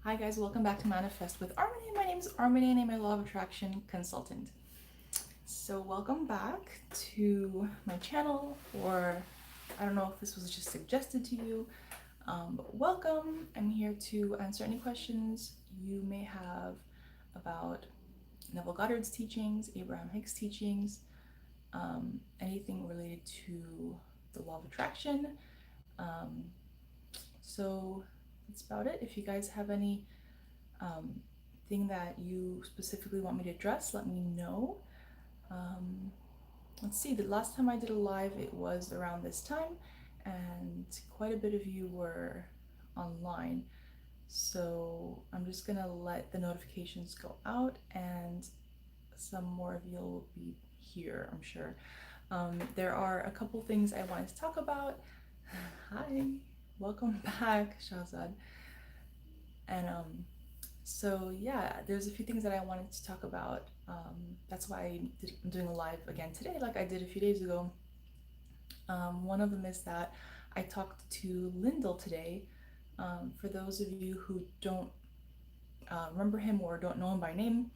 Hi guys, welcome back to Manifest with Armini. My name is Armini and I'm a law of attraction consultant. So welcome back to my channel, or I don't know if this was just suggested to you, but welcome. I'm here to answer any questions you may have about Neville Goddard's teachings, Abraham Hicks' teachings, anything related to the law of attraction. Um, so that's about it. If you guys have any um, thing that you specifically want me to address, let me know. Um, let's see, the last time I did a live, it was around this time, and quite a bit of you were online. So I'm just gonna let the notifications go out, and some more of you will be here, I'm sure. There are a couple things I wanted to talk about. Hi, welcome back, Shahzad. And So yeah, there's a few things that I wanted to talk about. That's why I'm doing a live again today, like I did a few days ago. One of them is that I talked to Lyndall today. For those of you who don't remember him or don't know him by name,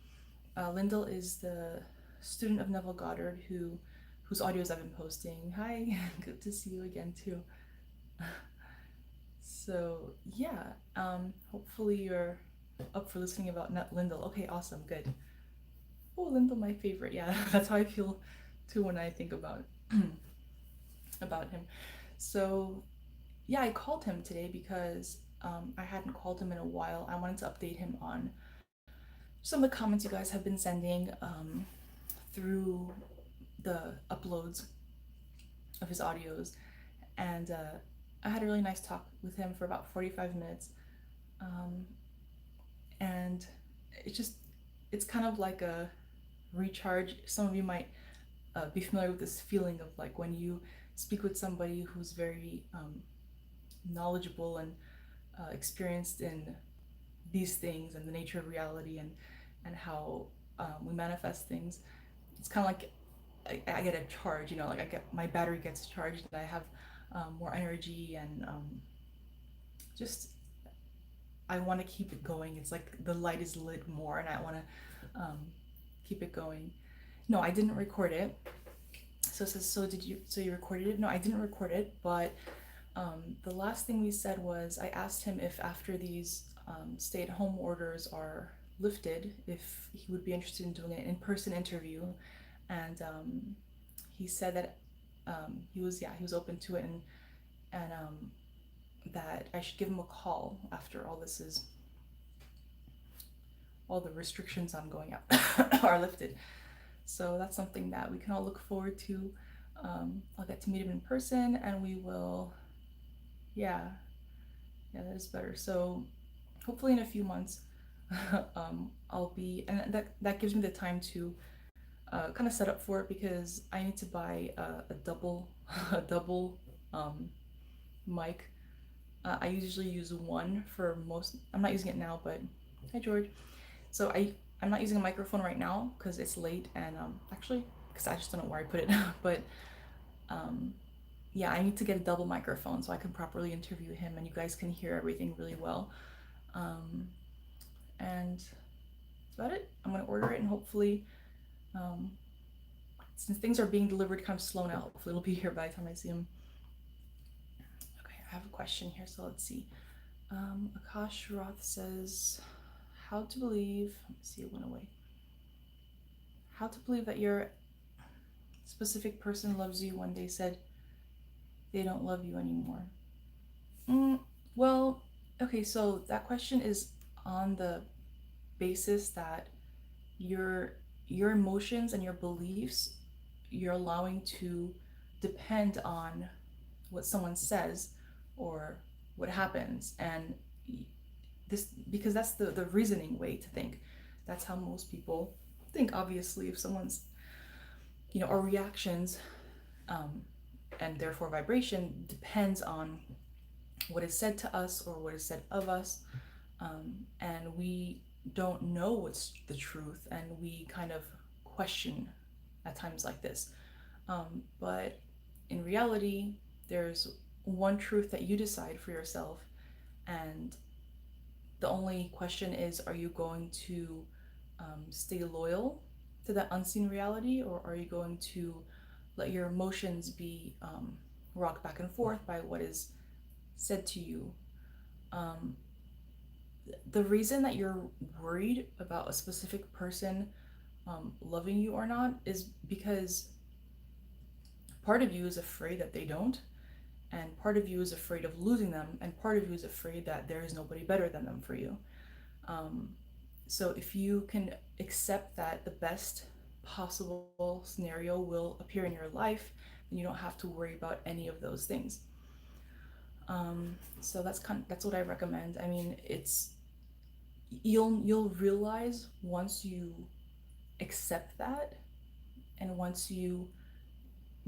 Lyndall is the student of Neville Goddard whose audios I've been posting. Hi, good to see you again too. So yeah, hopefully you're up for listening about Lyndall. Okay, awesome, good. Oh, Lyndall, my favorite. Yeah, that's how I feel too when I think about about him. So yeah, I called him today because I hadn't called him in a while. I wanted to update him on some of the comments you guys have been sending through the uploads of his audios, and I had a really nice talk with him for about 45 minutes, um, and it just it's kind of like a recharge. Some of you might be familiar with this feeling of like when you speak with somebody who's very knowledgeable and experienced in these things and the nature of reality and how we manifest things. It's kind of like I get a charge, like I get my battery gets charged and I have more energy and just I want to keep it going. It's like the light is lit more and I want to keep it going. No, I didn't record it. So it says, so you recorded it? No, I didn't record it, but the last thing we said was I asked him if after these stay-at-home orders are lifted, if he would be interested in doing an in-person interview, and he said that he was open to it, and that I should give him a call after all the restrictions on going out are lifted. So that's something that we can all look forward to. I'll get to meet him in person, and we will, yeah, that is better. So hopefully in a few months, I'll be, and that gives me the time to kind of set up for it because I need to buy a double a double mic. I usually use one for most. I'm not using it now, but hi George. So I'm not using a microphone right now because it's late and actually because I just don't know where I put it. But um, yeah, I need to get a double microphone so I can properly interview him and you guys can hear everything really well. Um, and that's about it. I'm gonna order it and hopefully, um, since things are being delivered kind of slow now, hopefully it'll be here by the time I see him. Okay, I have a question here, so let's see. Akash Roth says, how to believe, let me see, it went away. How to believe that your specific person loves you when they said they don't love you anymore. Well, okay, so that question is on the basis that your your emotions and your beliefs you're allowing to depend on what someone says or what happens, and this because that's the reasoning way to think. That's how most people think. Obviously, if someone's, our reactions, um, and therefore vibration depends on what is said to us or what is said of us, and we don't know what's the truth, and we kind of question at times like this. But in reality, there's one truth that you decide for yourself, and The only question is, are you going to stay loyal to that unseen reality, or are you going to let your emotions be rocked back and forth by what is said to you? Um, the reason that you're worried about a specific person loving you or not is because part of you is afraid that they don't, and part of you is afraid of losing them, and part of you is afraid that there is nobody better than them for you. Um, so if you can accept that the best possible scenario will appear in your life, then you don't have to worry about any of those things. So that's what I recommend. I mean, it's you'll realize once you accept that, and once you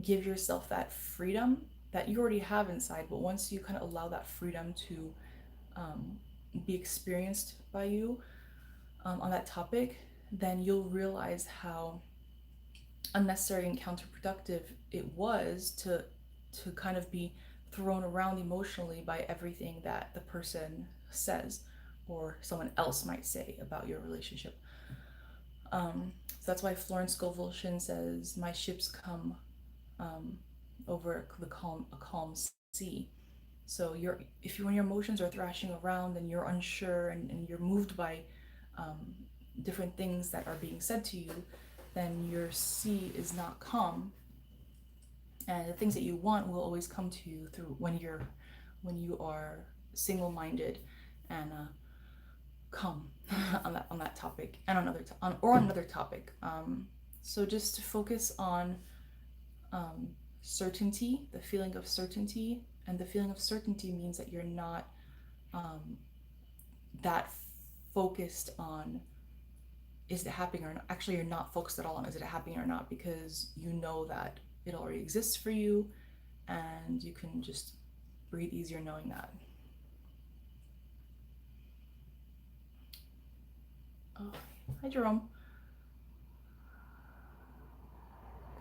give yourself that freedom that you already have inside, but once you kind of allow that freedom to um, be experienced by you on that topic, then you'll realize how unnecessary and counterproductive it was to kind of be thrown around emotionally by everything that the person says or someone else might say about your relationship. So that's why Florence Scovel says, "My ships come um, over a calm sea." So if when your emotions are thrashing around and you're unsure and you're moved by um, different things that are being said to you, then your sea is not calm, and the things that you want will always come to you through when you are single-minded and calm on that topic and on another topic. So just to focus on um, certainty, the feeling of certainty, and the feeling of certainty means that you're not um, that focused on is it happening or not. Actually, you're not focused at all on is it happening or not, because you know that it already exists for you, and you can just breathe easier knowing that. Oh, hi Jerome.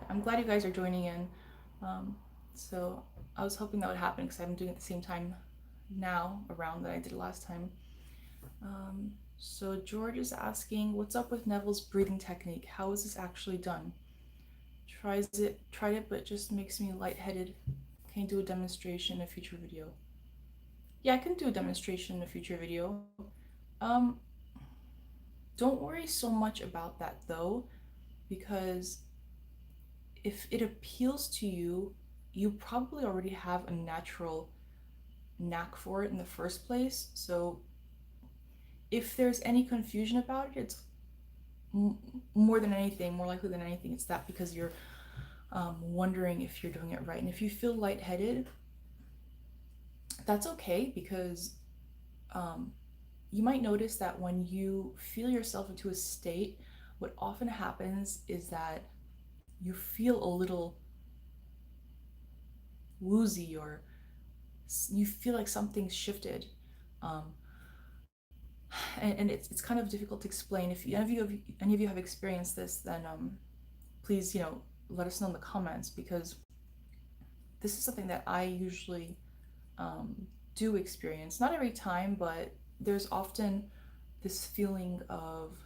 I'm glad you guys are joining in. Um, so I was hoping that would happen because I'm doing it at the same time now around that I did last time. So George is asking, what's up with Neville's breathing technique? How is this actually done? Tried it, but it just makes me lightheaded. Can you do a demonstration in a future video? Yeah, I can do a demonstration in a future video. Um, don't worry so much about that though, because if it appeals to you, you probably already have a natural knack for it in the first place. So if there's any confusion about it, it's more than anything, more likely than anything, it's that because you're wondering if you're doing it right. And if you feel lightheaded, that's okay, because um, you might notice that when you feel yourself into a state, what often happens is that you feel a little woozy, or you feel like something's shifted. Um, and it's kind of difficult to explain. If any of you have experienced this, then please, let us know in the comments, because this is something that I usually um, do experience. Not every time, but there's often this feeling of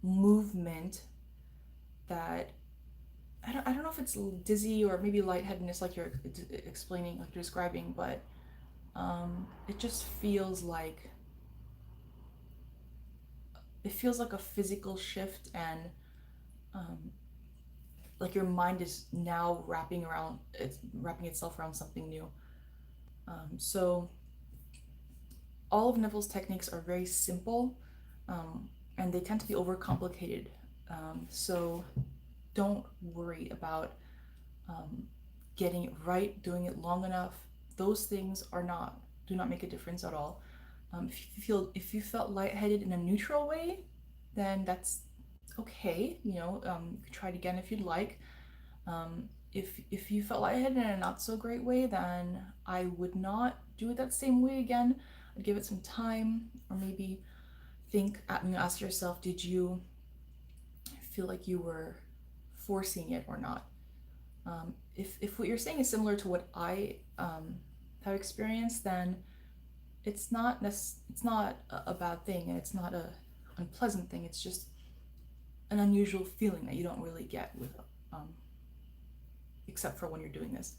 movement that I don't know if it's dizzy or maybe lightheadedness, like you're explaining, like you're describing, but it just feels like a physical shift, and um, like your mind is now wrapping itself around something new. So all of Neville's techniques are very simple, um, and they tend to be overcomplicated. So don't worry about um, getting it right, doing it long enough. Those things do not make a difference at all. If you felt lightheaded in a neutral way, then that's okay. You could try it again if you'd like. If you felt lightheaded in a not so great way, then I would not do it that same way again. I'd give it some time, or maybe ask yourself, did you feel like you were forcing it or not? If what you're saying is similar to what I have experienced, then it's not a bad thing, and it's not a unpleasant thing. It's just an unusual feeling that you don't really get with um, except for when you're doing this.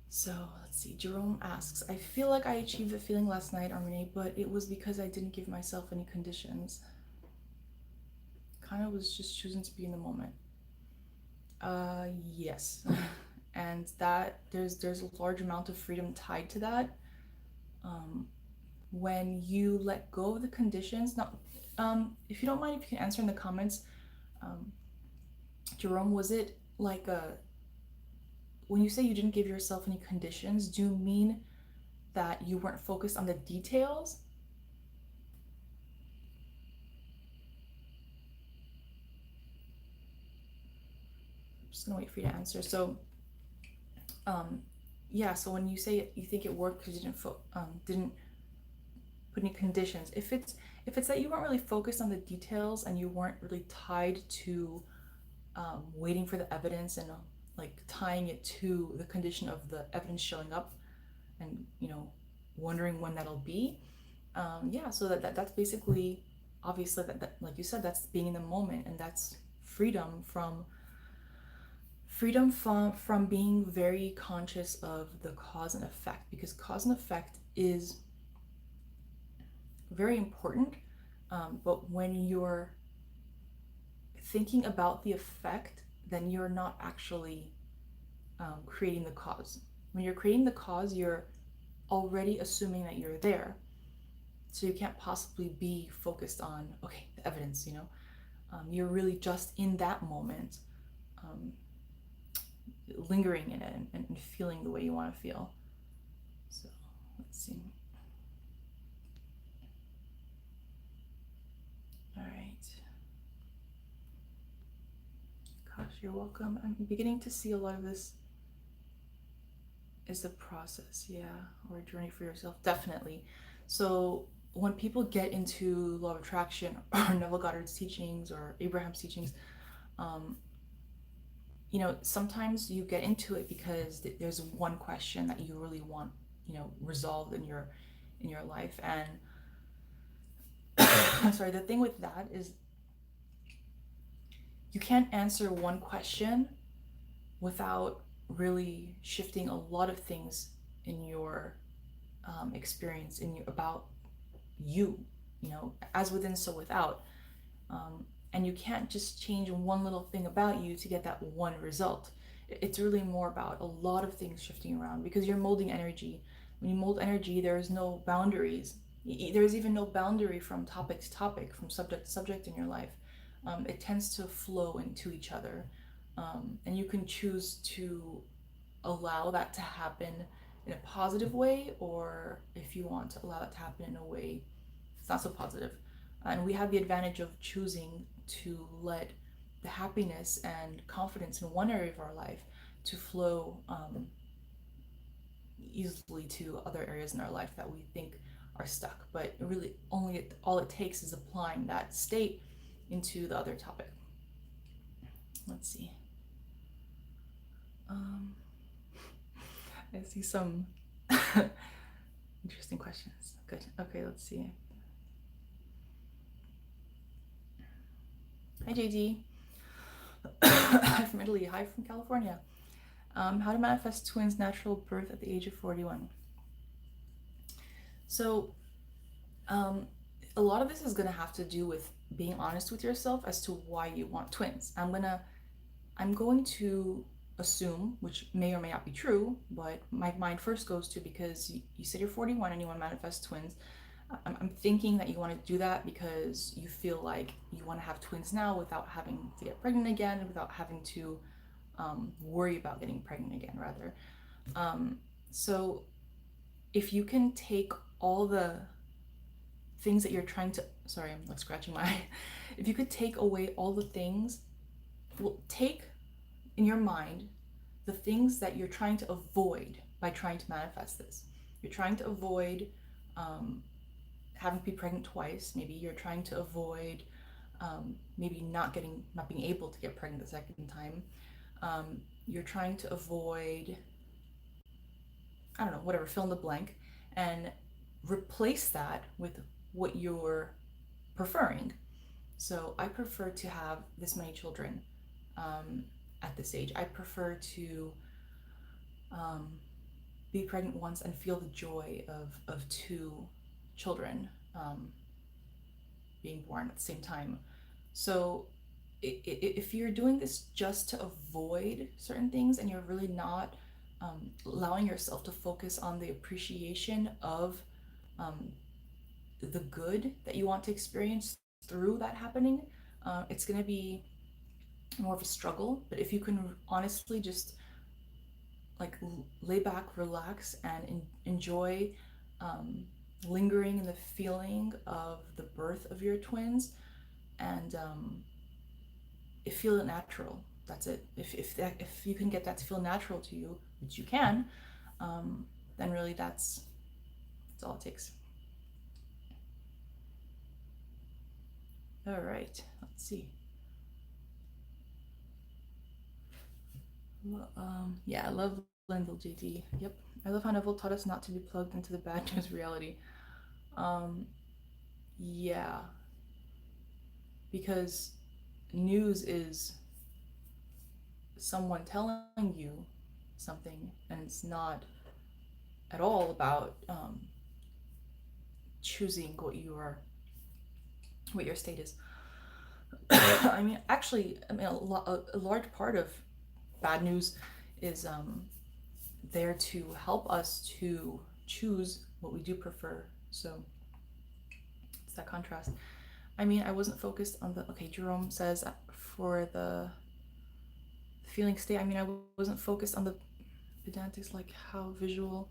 So let's see. Jerome asks, I feel like I achieved the feeling last night, Armine, but it was because I didn't give myself any conditions. Kind of was just choosing to be in the moment. Yes. And that there's a large amount of freedom tied to that. Um, when you let go of the conditions, not if you don't mind, if you can answer in the comments, um, Jerome, was it like a when you say you didn't give yourself any conditions, do you mean that you weren't focused on the details? I'm just gonna wait for you to answer. So, um, yeah. So when you say you think it worked because you didn't put any conditions, if it's that you weren't really focused on the details and you weren't really tied to waiting for the evidence and like tying it to the condition of the evidence showing up, and wondering when that'll be. Yeah, so that's basically obviously that like you said, that's being in the moment, and that's freedom from being very conscious of the cause and effect, because cause and effect is very important. But when you're thinking about the effect, then you're not actually creating the cause. When you're creating the cause, you're already assuming that you're there, so you can't possibly be focused on okay the evidence. You're really just in that moment, um, lingering in it, and feeling the way you want to feel. So let's see. All right. Gosh, you're welcome. I'm beginning to see a lot of this is a process, yeah, or a journey for yourself, definitely. So when people get into law of attraction or Neville Goddard's teachings or Abraham's teachings, um, sometimes you get into it because there's one question that you really want, resolved in your life. And I'm sorry, the thing with that is you can't answer one question without really shifting a lot of things in your experience about you, as within, so without. Um, and you can't just change one little thing about you to get that one result. It's really more about a lot of things shifting around, because you're molding energy. When you mold energy, there is no boundaries. There's even no boundary from topic to topic, from subject to subject in your life. It tends to flow into each other. And you can choose to allow that to happen in a positive way, or if you want to allow that to happen in a way it's not so positive. And we have the advantage of choosing to let the happiness and confidence in one area of our life to flow easily to other areas in our life that we think are stuck. But really, only all it takes is applying that state into the other topic. Let's see. Um, I see some interesting questions. Good. Okay, let's see. Hi, JD. Hi from Italy. Hi from California. How to manifest twins natural birth at the age of 41. So, um, a lot of this is gonna have to do with being honest with yourself as to why you want twins. I'm going to assume, which may or may not be true, but my mind first goes to, because you said you're 41 and you want to manifest twins. I'm thinking that you want to do that because you feel like you want to have twins now without having to get pregnant again, without having to worry about getting pregnant again, rather. So if you can take all the things that you're trying to, sorry, I'm like scratching my eye. If you could take away all the things, well, take in your mind the things that you're trying to avoid by trying to manifest this. You're trying to avoid having to be pregnant twice. Maybe you're trying to avoid maybe not being able to get pregnant the second time. You're trying to avoid, I don't know, whatever, fill in the blank. And replace that with what you're preferring. So I prefer to have this many children um, at this age. I prefer to um, be pregnant once and feel the joy of two children being born at the same time. So if you're doing this just to avoid certain things and you're really not allowing yourself to focus on the appreciation of um, the good that you want to experience through that happening, it's going to be more of a struggle. But if you can honestly just like lay back, relax, and enjoy um, lingering in the feeling of the birth of your twins, and feel it natural. That's it. If you can get that to feel natural to you, which you can, then really that's all it takes. All right, let's see. Well, yeah, I love Lendl JD. Yep, I love how Neville taught us not to be plugged into the bad news reality. Um, yeah, because news is someone telling you something, and it's not at all about choosing what your state is. I mean, actually, I mean, a large part of bad news is there to help us to choose what we do prefer. So it's that contrast. I mean, I wasn't focused on the. Okay, Jerome says for the feeling state. I mean, I wasn't focused on the pedantics, like how visual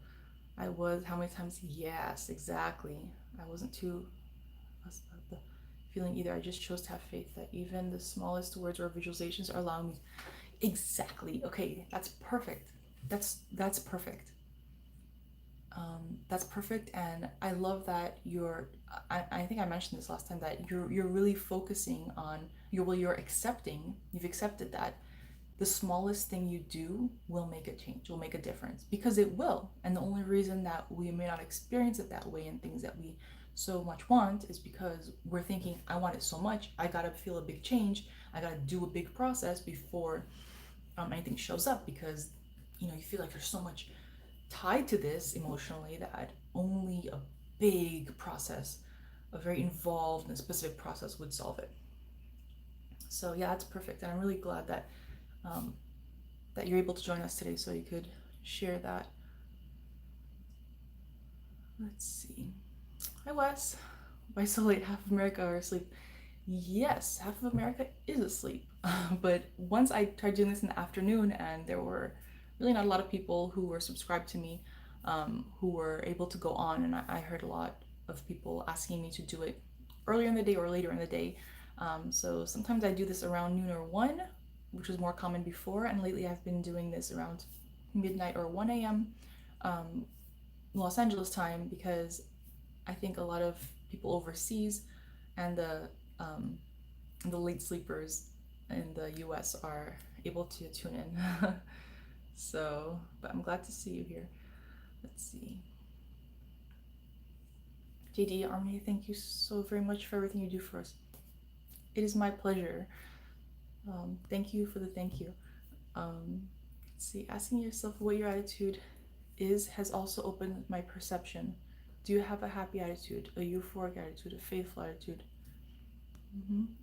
I was, how many times. Yes, exactly. I wasn't too fussed about the feeling either. I just chose to have faith that even the smallest words or visualizations are allowing me. Exactly. Okay, that's perfect. That's perfect. That's perfect, and I love that I think I mentioned this last time that you're really focusing on you're accepting. You've accepted that the smallest thing you do will make a change, will make a difference, because it will. And the only reason that we may not experience it that way in things that we so much want is because we're thinking, I want it so much, I gotta feel a big change, I gotta do a big process before anything shows up, because you feel like there's so much tied to this emotionally that only a big process, a very involved and specific process would solve it. So yeah, it's perfect, and I'm really glad um, that you're able to join us today so you could share that. Let's see. Hi, Wes. Why so late? Half of America are asleep. Yes, half of America is asleep. But once I tried doing this in the afternoon, and there were really not a lot of people who were subscribed to me who were able to go on, and I heard a lot of people asking me to do it earlier in the day or later in the day. So sometimes I do this around noon or 1, which was more common before, and lately I've been doing this around midnight or 1 a.m. Um, Los Angeles time, because I think a lot of people overseas and the late sleepers in the US are able to tune in. So, but I'm glad to see you here. Let's see. JD Army, thank you so very much for everything you do for us. It is my pleasure. Thank you for the thank you. Let's see, asking yourself what your attitude is has also opened my perception. Do you have a happy attitude, a euphoric attitude, a faithful attitude?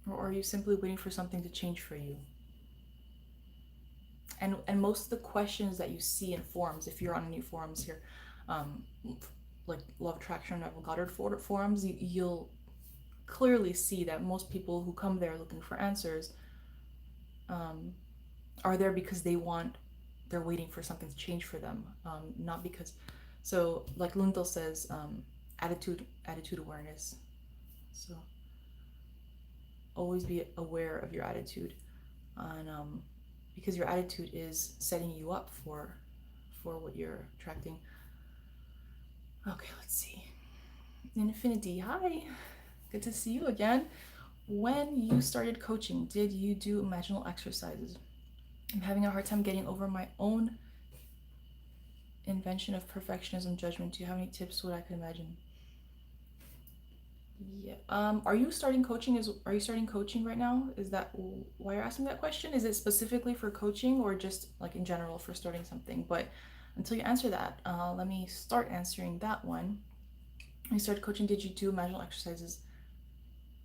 Or are you simply waiting for something to change for you? And most of the questions that you see in forums, if you're on any forums here, um, like Law of Attraction or Goddard forums, you'll clearly see that most people who come there looking for answers um, are there because they're waiting for something to change for them, not because. So, like Lundell says, attitude awareness. So always be aware of your attitude, and because your attitude is setting you up for what you're attracting. Okay, let's see. Infinity, hi. Good to see you again. When you started coaching, did you do imaginal exercises? I'm having a hard time getting over my own invention of perfectionism judgment. Do you have any tips what I could imagine? Yeah. Are you starting coaching right now? Is that why you're asking that question? Is it specifically for coaching or just like in general for starting something? But until you answer that, let me start answering that one. When you started coaching, did you do imaginal exercises?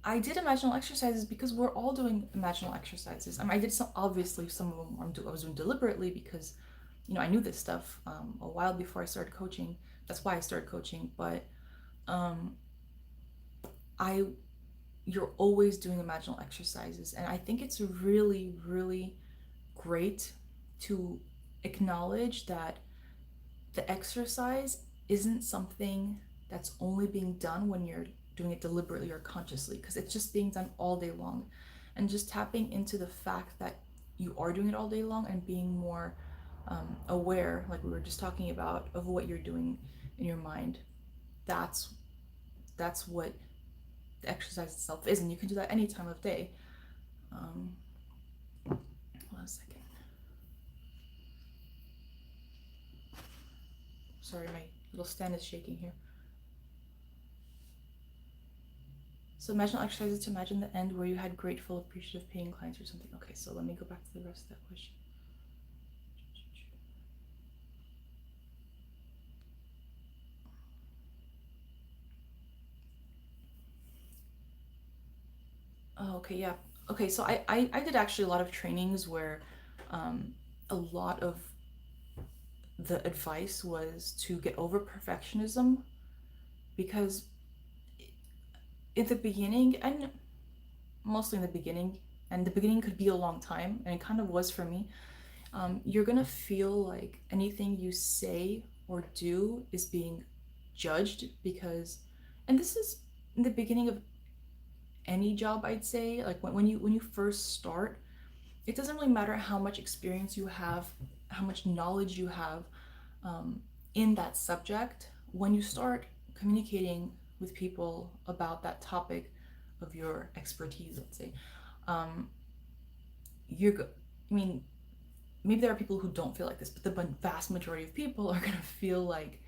I did imaginal exercises because we're all doing imaginal exercises. I mean, I did some, obviously some of them I was doing deliberately because, I knew this stuff a while before I started coaching. That's why I started coaching. But um, I you're always doing imaginal exercises. And I think it's really, really great to acknowledge that the exercise isn't something that's only being done when you're doing it deliberately or consciously, because it's just being done all day long. And just tapping into the fact that you are doing it all day long and being more aware, like we were just talking about, of what you're doing in your mind. That's that's what the exercise itself is, and you can do that any time of day. Um, 1 second. Sorry, my little stand is shaking here. So imaginal exercises to imagine the end where you had grateful, appreciative, paying clients or something. Okay, so let me go back to the rest of that question. Oh, okay, yeah. Okay, so I did actually a lot of trainings where a lot of the advice was to get over perfectionism because in the beginning, and mostly in the beginning, and the beginning could be a long time, and it kind of was for me. You're gonna feel like anything you say or do is being judged because, and this is in the beginning of any job, I'd say. Like when you first start, it doesn't really matter how much experience you have, how much knowledge you have in that subject. When you start communicating with people about that topic of your expertise, let's say, um, you're go- I mean, maybe there are people who don't feel like this, but the vast majority of people are going to feel like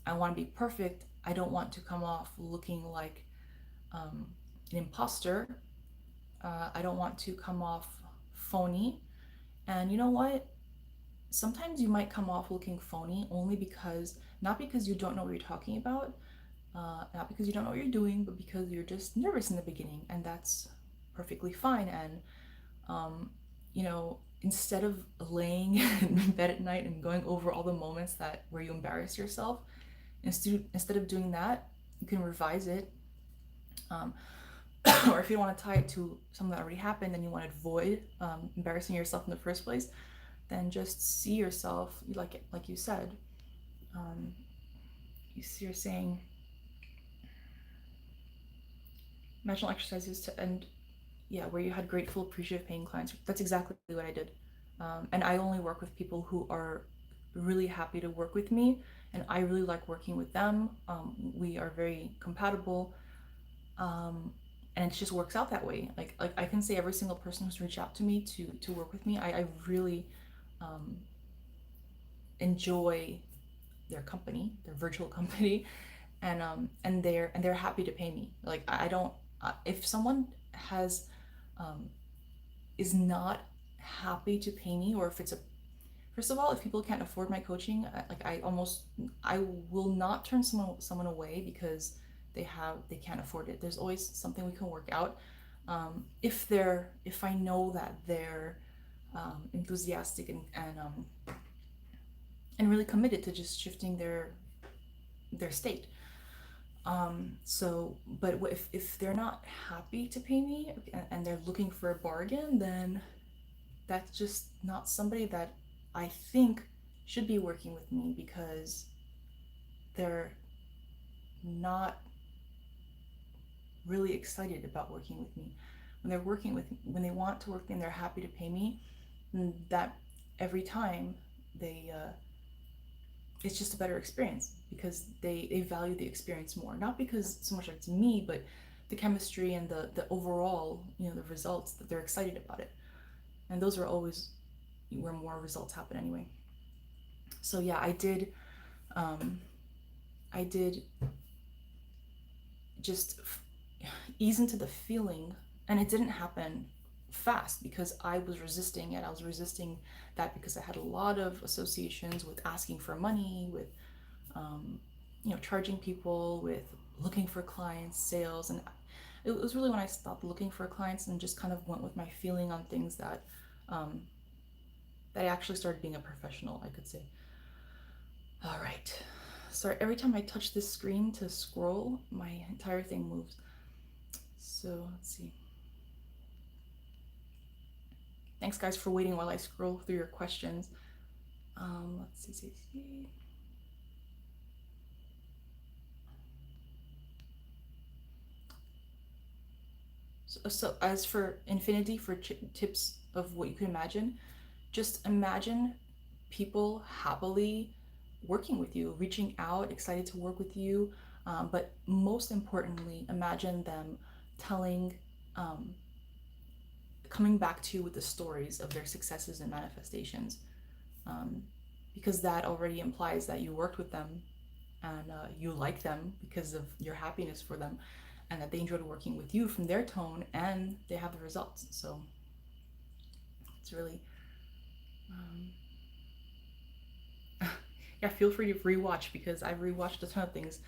I want to be perfect. I don't want to come off looking like an imposter. I don't want to come off phony. And you know what? Sometimes you might come off looking phony only because, not because you don't know what you're talking about, not because you don't know what you're doing, but because you're just nervous in the beginning. And that's perfectly fine. And instead of laying in bed at night and going over all the moments that where you embarrass yourself, instead of doing that, you can revise it. Um, or if you don't want to tie it to something that already happened and you want to avoid embarrassing yourself in the first place, then just see yourself like you said. Um, you're saying imaginal exercises to end, yeah, where you had grateful, appreciative, paying clients. That's exactly what I did. And I only work with people who are really happy to work with me, and I really like working with them. We are very compatible, and it just works out that way. Like I can say every single person who's reached out to me to work with me, I really um, enjoy their company, their virtual company, and they're happy to pay me. Like I don't if someone has is not happy to pay me, or if it's a first of all, if people can't afford my coaching, I will not turn someone away because they can't afford it. There's always something we can work out. If I know that they're enthusiastic and really committed to just shifting their state. But if they're not happy to pay me and they're looking for a bargain, then that's just not somebody that I think should be working with me because they're not really excited about working with me. When they want to work with me and they're happy to pay me, that every time they it's just a better experience because they value the experience more. Not because so much it's me, but the chemistry and the overall, the results, that they're excited about it. And those are always where more results happen anyway. So yeah, um I did just ease into the feeling. And it didn't happen fast because I was resisting it. I was resisting that because I had a lot of associations with asking for money, with charging people, with looking for clients, sales, and it was really when I stopped looking for clients and just kind of went with my feeling on things that I actually started being a professional, I could say. All right. Sorry, every time I touch this screen to scroll, my entire thing moves. So let's see. Thanks, guys, for waiting while I scroll through your questions. Let's see. So as for infinity, for tips of what you can imagine, just imagine people happily working with you, reaching out, excited to work with you. But most importantly, imagine them telling, um, coming back to you with the stories of their successes and manifestations. Um, because that already implies that you worked with them and you like them because of your happiness for them, and that they enjoyed working with you from their tone and they have the results. So it's really, um, yeah, feel free to rewatch because I've rewatched a ton of things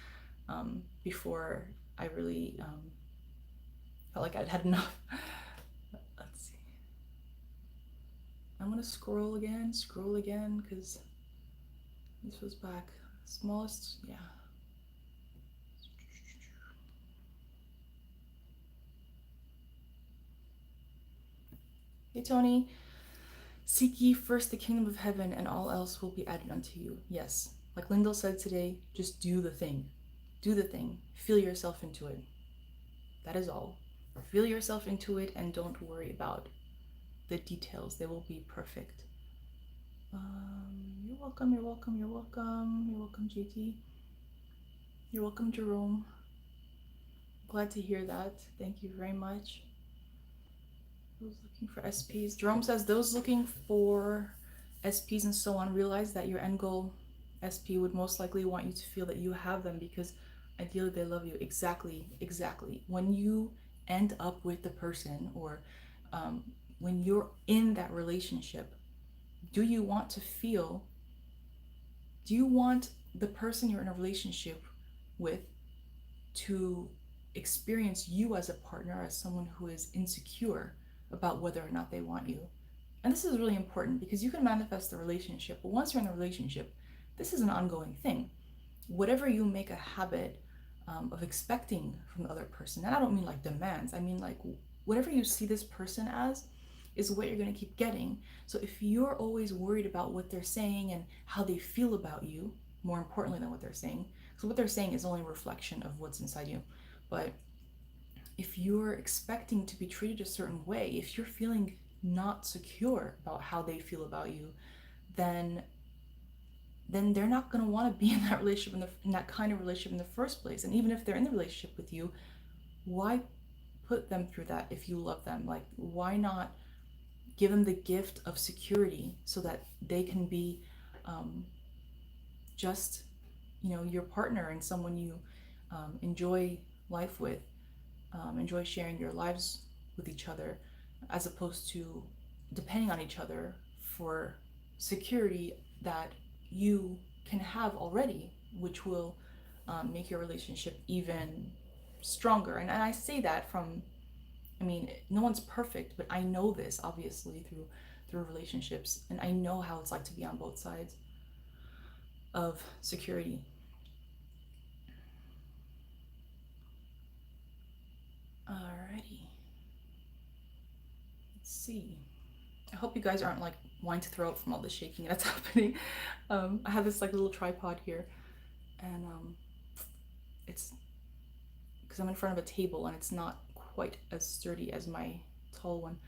before I really felt like I'd had enough. Let's see. I'm gonna scroll again, because this was back. Smallest, yeah. Hey, Tony. Seek ye first the kingdom of heaven, and all else will be added unto you. Yes. Like Lyndall said today, just do the thing. Do the thing. Feel yourself into it. That is all. Feel yourself into it and don't worry about the details. They will be perfect. You're welcome, you're welcome, you're welcome. You're welcome, JT. You're welcome, Jerome. Glad to hear that. Thank you very much. Those looking for SPs. Jerome says those looking for SPs and so on realize that your end goal SP would most likely want you to feel that you have them because ideally they love you. Exactly, exactly. When you end up with the person, or when you're in that relationship, do you want to feel, do you want the person you're in a relationship with to experience you as a partner, as someone who is insecure about whether or not they want you? And this is really important because you can manifest the relationship, but once you're in the relationship, this is an ongoing thing. Whatever you make a habit of expecting from the other person, and I don't mean like demands, I mean like whatever you see this person as is what you're going to keep getting. So if you're always worried about what they're saying and how they feel about you, more importantly than what they're saying, so what they're saying is only a reflection of what's inside you. But if you're expecting to be treated a certain way, if you're feeling not secure about how they feel about you, then they're not going to want to be in that relationship, in that kind of relationship in the first place. And even if they're in the relationship with you, why put them through that if you love them? Like, why not give them the gift of security so that they can be just, your partner and someone you enjoy life with, enjoy sharing your lives with each other, as opposed to depending on each other for security that you can have already, which will make your relationship even stronger. And I say that from, I mean, no one's perfect, but I know this obviously through relationships, and I know how it's like to be on both sides of security. Alrighty. Let's see. I hope you guys aren't like wanting to throw up from all the shaking that's happening. I have this like little tripod here, and it's because I'm in front of a table and it's not quite as sturdy as my tall one.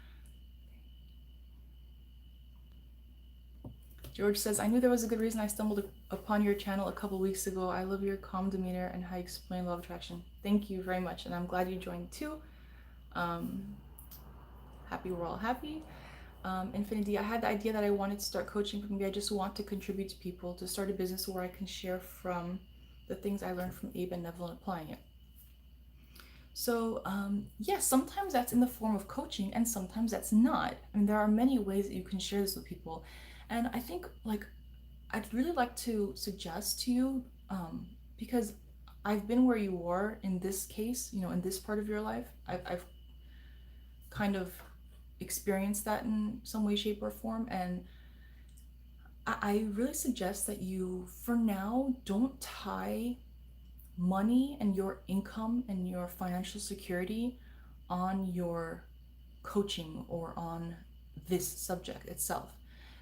George says, I knew there was a good reason I stumbled upon your channel a couple weeks ago. I love your calm demeanor and how you explain law of attraction. Thank you very much, and I'm glad you joined too. Happy we're all happy. Infinity, I had the idea that I wanted to start coaching, but maybe I just want to contribute to people, to start a business where I can share from the things I learned from Abe and Neville and applying it. So, yes, sometimes that's in the form of coaching and sometimes that's not. I mean, there are many ways that you can share this with people. And I think, like, I'd really like to suggest to you, because I've been where you are in this case, in this part of your life. I've kind of experienced that in some way, shape, or form. And I really suggest that you, for now, don't tie money and your income and your financial security on your coaching or on this subject itself.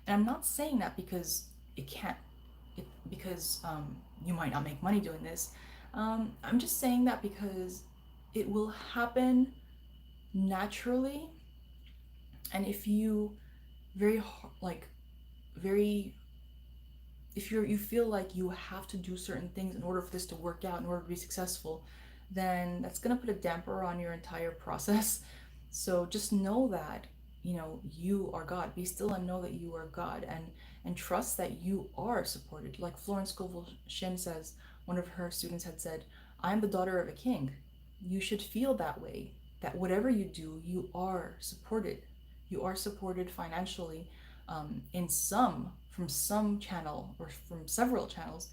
And I'm not saying that because it can't, because you might not make money doing this. I'm just saying that because it will happen naturally, and if you very like very if you feel like you have to do certain things in order for this to work out, in order to be successful, then that's going to put a damper on your entire process. So just know that, you are God. Be still and know that you are God, and trust that you are supported. Like Florence Scovel Shinn says, one of her students had said, "I'm the daughter of a king." You should feel that way, that whatever you do, you are supported. You are supported financially, in from some channel or from several channels,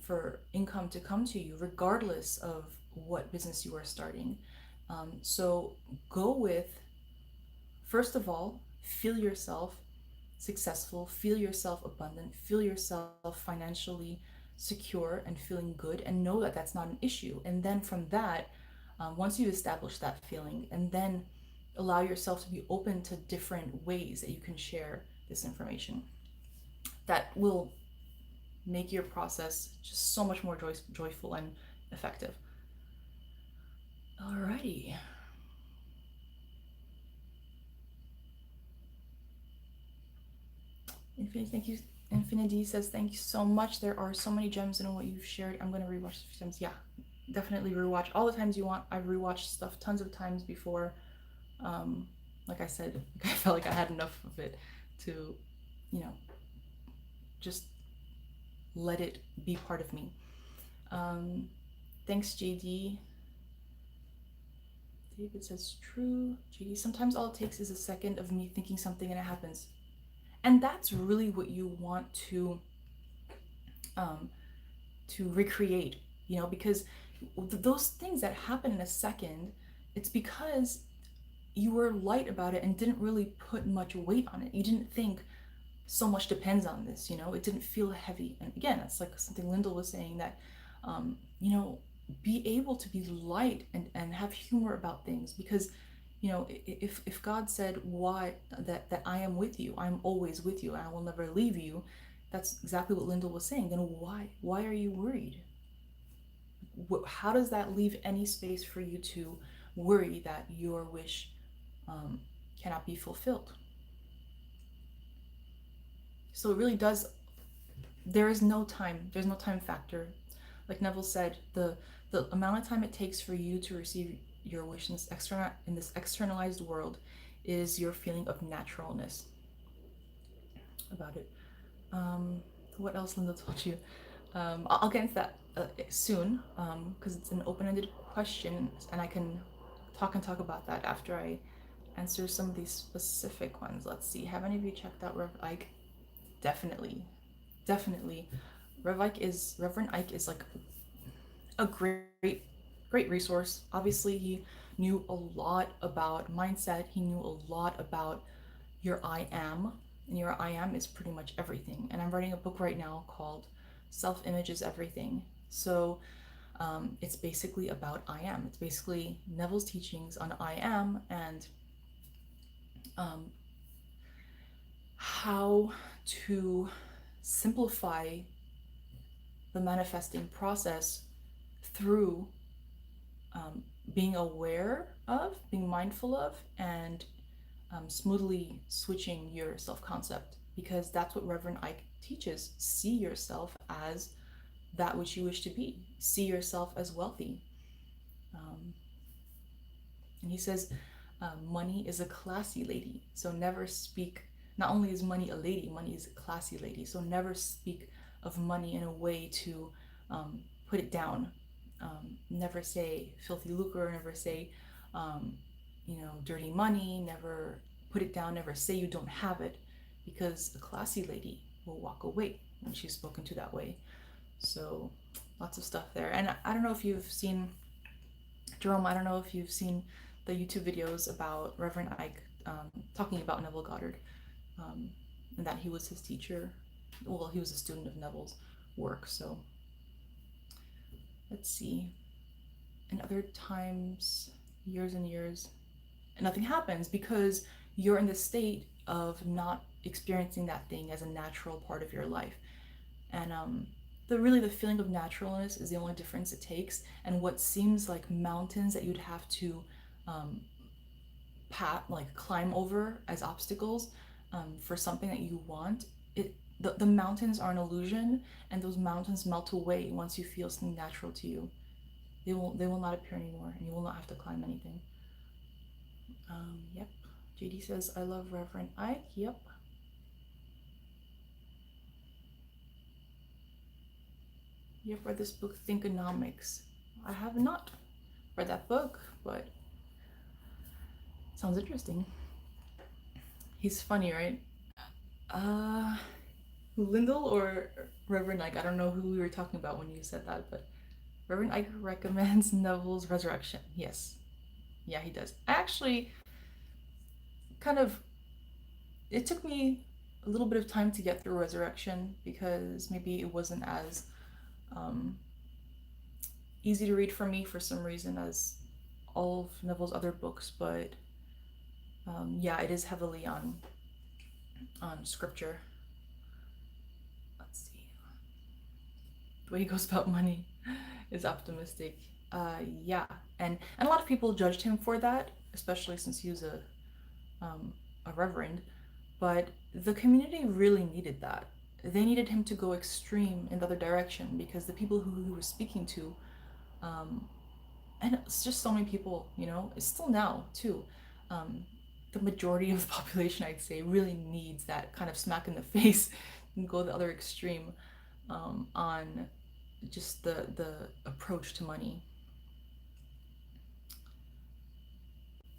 for income to come to you regardless of what business you are starting. So go with, first of all, feel yourself successful, feel yourself abundant, feel yourself financially secure and feeling good, and know that that's not an issue. And then from that, once you've established that feeling, and then allow yourself to be open to different ways that you can share this information that will make your process just so much more joyful and effective. Alrighty. Infinity, thank you. Infinity says, thank you so much. There are so many gems in what you've shared. I'm going to rewatch a few times. Yeah, definitely rewatch all the times you want. I've rewatched stuff tons of times before. Um, like I said, I felt like I had enough of it to, you know, just let it be part of me. Thanks, JD. David says, true. JD, sometimes all it takes is a second of me thinking something and it happens. And that's really what you want um, to recreate, because those things that happen in a second, it's because you were light about it and didn't really put much weight on it. You didn't think so much depends on this, it didn't feel heavy. And again, that's like something Lyndall was saying, that be able to be light and have humor about things, because if God said, why, that I am with you, I'm always with you, I will never leave you, that's exactly what Lyndall was saying. Then why are you worried? How does that leave any space for you to worry that your wish cannot be fulfilled? So it really does, there's no time factor. Like Neville said, the amount of time it takes for you to receive your wish in this externalized world is your feeling of naturalness about it. What else Linda told you? I'll get into that soon, because it's an open-ended question, and I can talk about that after I answer some of these specific ones. Let's see. Have any of you checked out Rev Ike? Definitely. Reverend Ike is like a great resource. Obviously, he knew a lot about mindset. He knew a lot about your I am, and your I am is pretty much everything. And I'm writing a book right now called Self Image is Everything. So it's basically about I am. It's basically Neville's teachings on I am, and um, how to simplify the manifesting process through being aware of, being mindful of, and smoothly switching your self concept. Because that's what Reverend Ike teaches. See yourself as that which you wish to be, see yourself as wealthy. And he says, money is a classy lady. So never speak, not only is money a lady, money is a classy lady. So never speak of money in a way to put it down. Never say filthy lucre, never say, dirty money, never put it down, never say you don't have it, because a classy lady will walk away when she's spoken to that way. So lots of stuff there. And I don't know if you've seen, Jerome, I don't know if you've seen the YouTube videos about Reverend Ike talking about Neville Goddard, um, and that he was his teacher. Well, he was a student of Neville's work. So let's see. And other times, years and years, and nothing happens because you're in the state of not experiencing that thing as a natural part of your life. And the feeling of naturalness is the only difference it takes. And what seems like mountains that you'd have to climb over as obstacles for something that you want, the mountains are an illusion, and those mountains melt away once you feel something natural to you. They will not appear anymore, and you will not have to climb anything. Yep. JD says, I love Reverend Ike. Yep. You've read this book, Thinkonomics. I have not read that book, but sounds interesting. He's funny, right? Lyndall or Reverend Ike? I don't know who we were talking about when you said that, but Reverend Ike recommends Neville's Resurrection. Yes. Yeah, he does. I actually it took me a little bit of time to get through Resurrection because maybe it wasn't as easy to read for me for some reason as all of Neville's other books, but yeah, it is heavily on scripture. Let's see. The way he goes about money is optimistic. Yeah, and a lot of people judged him for that, especially since he was a reverend. But the community really needed that. They needed him to go extreme in the other direction because the people who he was speaking to, and it's just so many people, it's still now too. The majority of the population, I'd say, really needs that kind of smack in the face and go the other extreme on just the approach to money.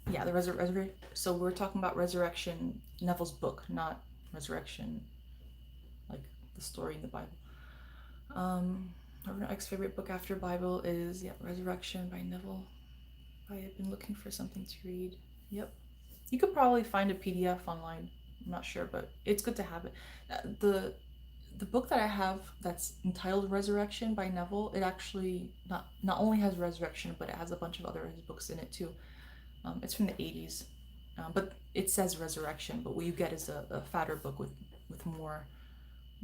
Yeah, the so we're talking about Resurrection, Neville's book, not Resurrection, like the story in the Bible. Our next favorite book after Bible is Resurrection by Neville. I have been looking for something to read. Yep, you could probably find a PDF online. I'm not sure, but it's good to have it. The book that I have that's entitled Resurrection by Neville, it actually not only has Resurrection, but it has a bunch of other his books in it too. It's from the 80s, but it says Resurrection, but what you get is a fatter book with more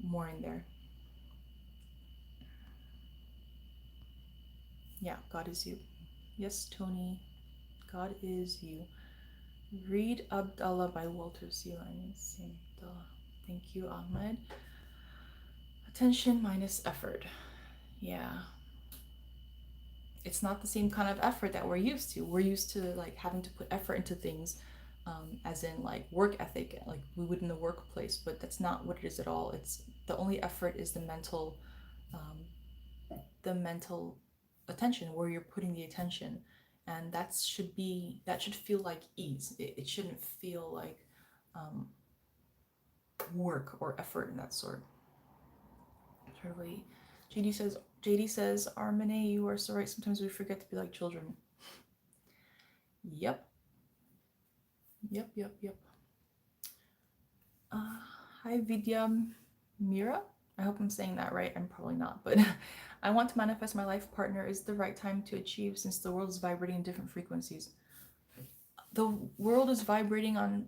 in there. Yeah, God is you. Yes, Tony, God is you. Read Abdallah by Walter Celan. Thank you, Ahmed. Attention minus effort. Yeah. It's not the same kind of effort that we're used to. We're used to like having to put effort into things, as in like work ethic, like we would in the workplace, but that's not what it is at all. It's the only effort is the mental attention, where you're putting the attention, and that should feel like ease. It shouldn't feel like work or effort in that sort. Totally. JD says, Armene, you are so right. Sometimes we forget to be like children. Yep. Hi, Vidya Mira. I hope I'm saying that right. I'm probably not, but I want to manifest my life partner. Is the right time to achieve since the world is vibrating in different frequencies? The world is vibrating on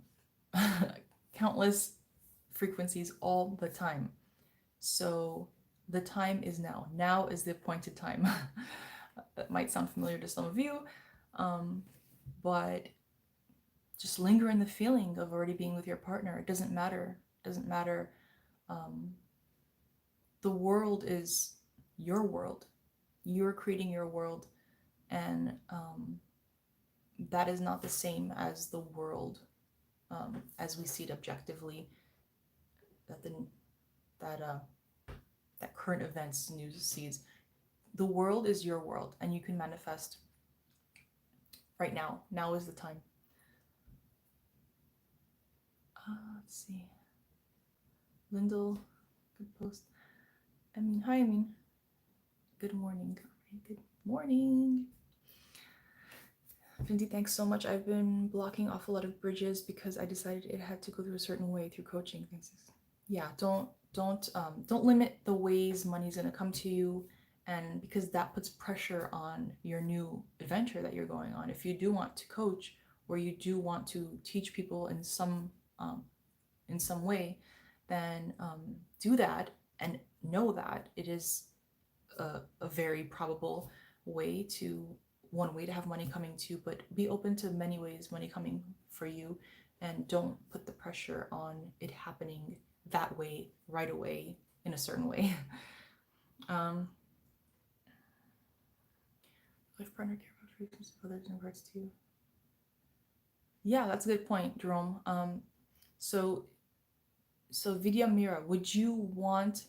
countless frequencies all the time. So the time is now. Now is the appointed time. That might sound familiar to some of you, but just linger in the feeling of already being with your partner. It doesn't matter. The world is your world. You're creating your world, and that is not the same as the world as we see it objectively. That current events news sees. the world is your world, and you can manifest right now. Now is the time. Let's see. Lyndall, good post. Hi, good morning. Good morning. Vindy, thanks so much. I've been blocking off a lot of bridges because I decided it had to go through a certain way through coaching. Thanks. Yeah, don't limit the ways money's gonna come to you, and because that puts pressure on your new adventure that you're going on. If you do want to coach, or you do want to teach people in some way, then do that, and know that it is a very probable way to have money coming to you, but be open to many ways money coming for you, and don't put the pressure on it happening that way right away in a certain way. Life partner care about feelings of others in regards to. Yeah, that's a good point, Jerome. So Vidya Mira, would you want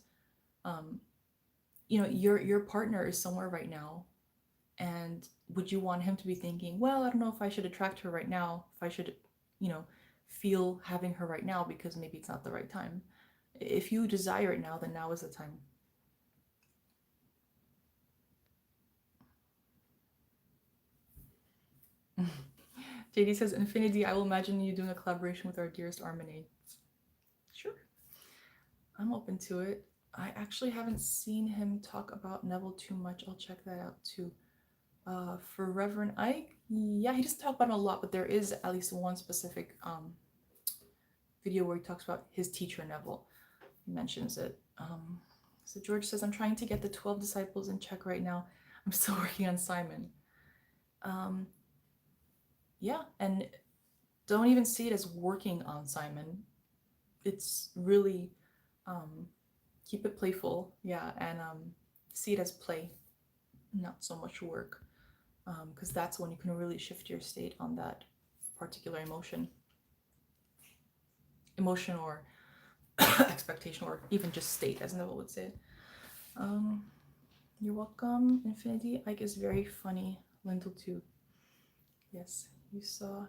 your partner is somewhere right now, and would you want him to be thinking, well, I don't know if I should attract her right now, if I should feel having her right now, because maybe it's not the right time. If you desire it now, then now is the time. JD says, Infinity, I will imagine you doing a collaboration with our dearest Armani. Sure. I'm open to it. I actually haven't seen him talk about Neville too much. I'll check that out too. For Reverend Ike, yeah, he doesn't talk about it a lot, but there is at least one specific video where he talks about his teacher Neville. He mentions it. So George says, I'm trying to get the 12 disciples in check right now. I'm still working on Simon. Yeah, and don't even see it as working on Simon. It's really keep it playful, yeah, and see it as play, not so much work, because that's when you can really shift your state on that particular emotion or expectation, or even just state, as Neville would say. You're welcome, Infinity. Ike is very funny. Lindell too. Yes, you saw.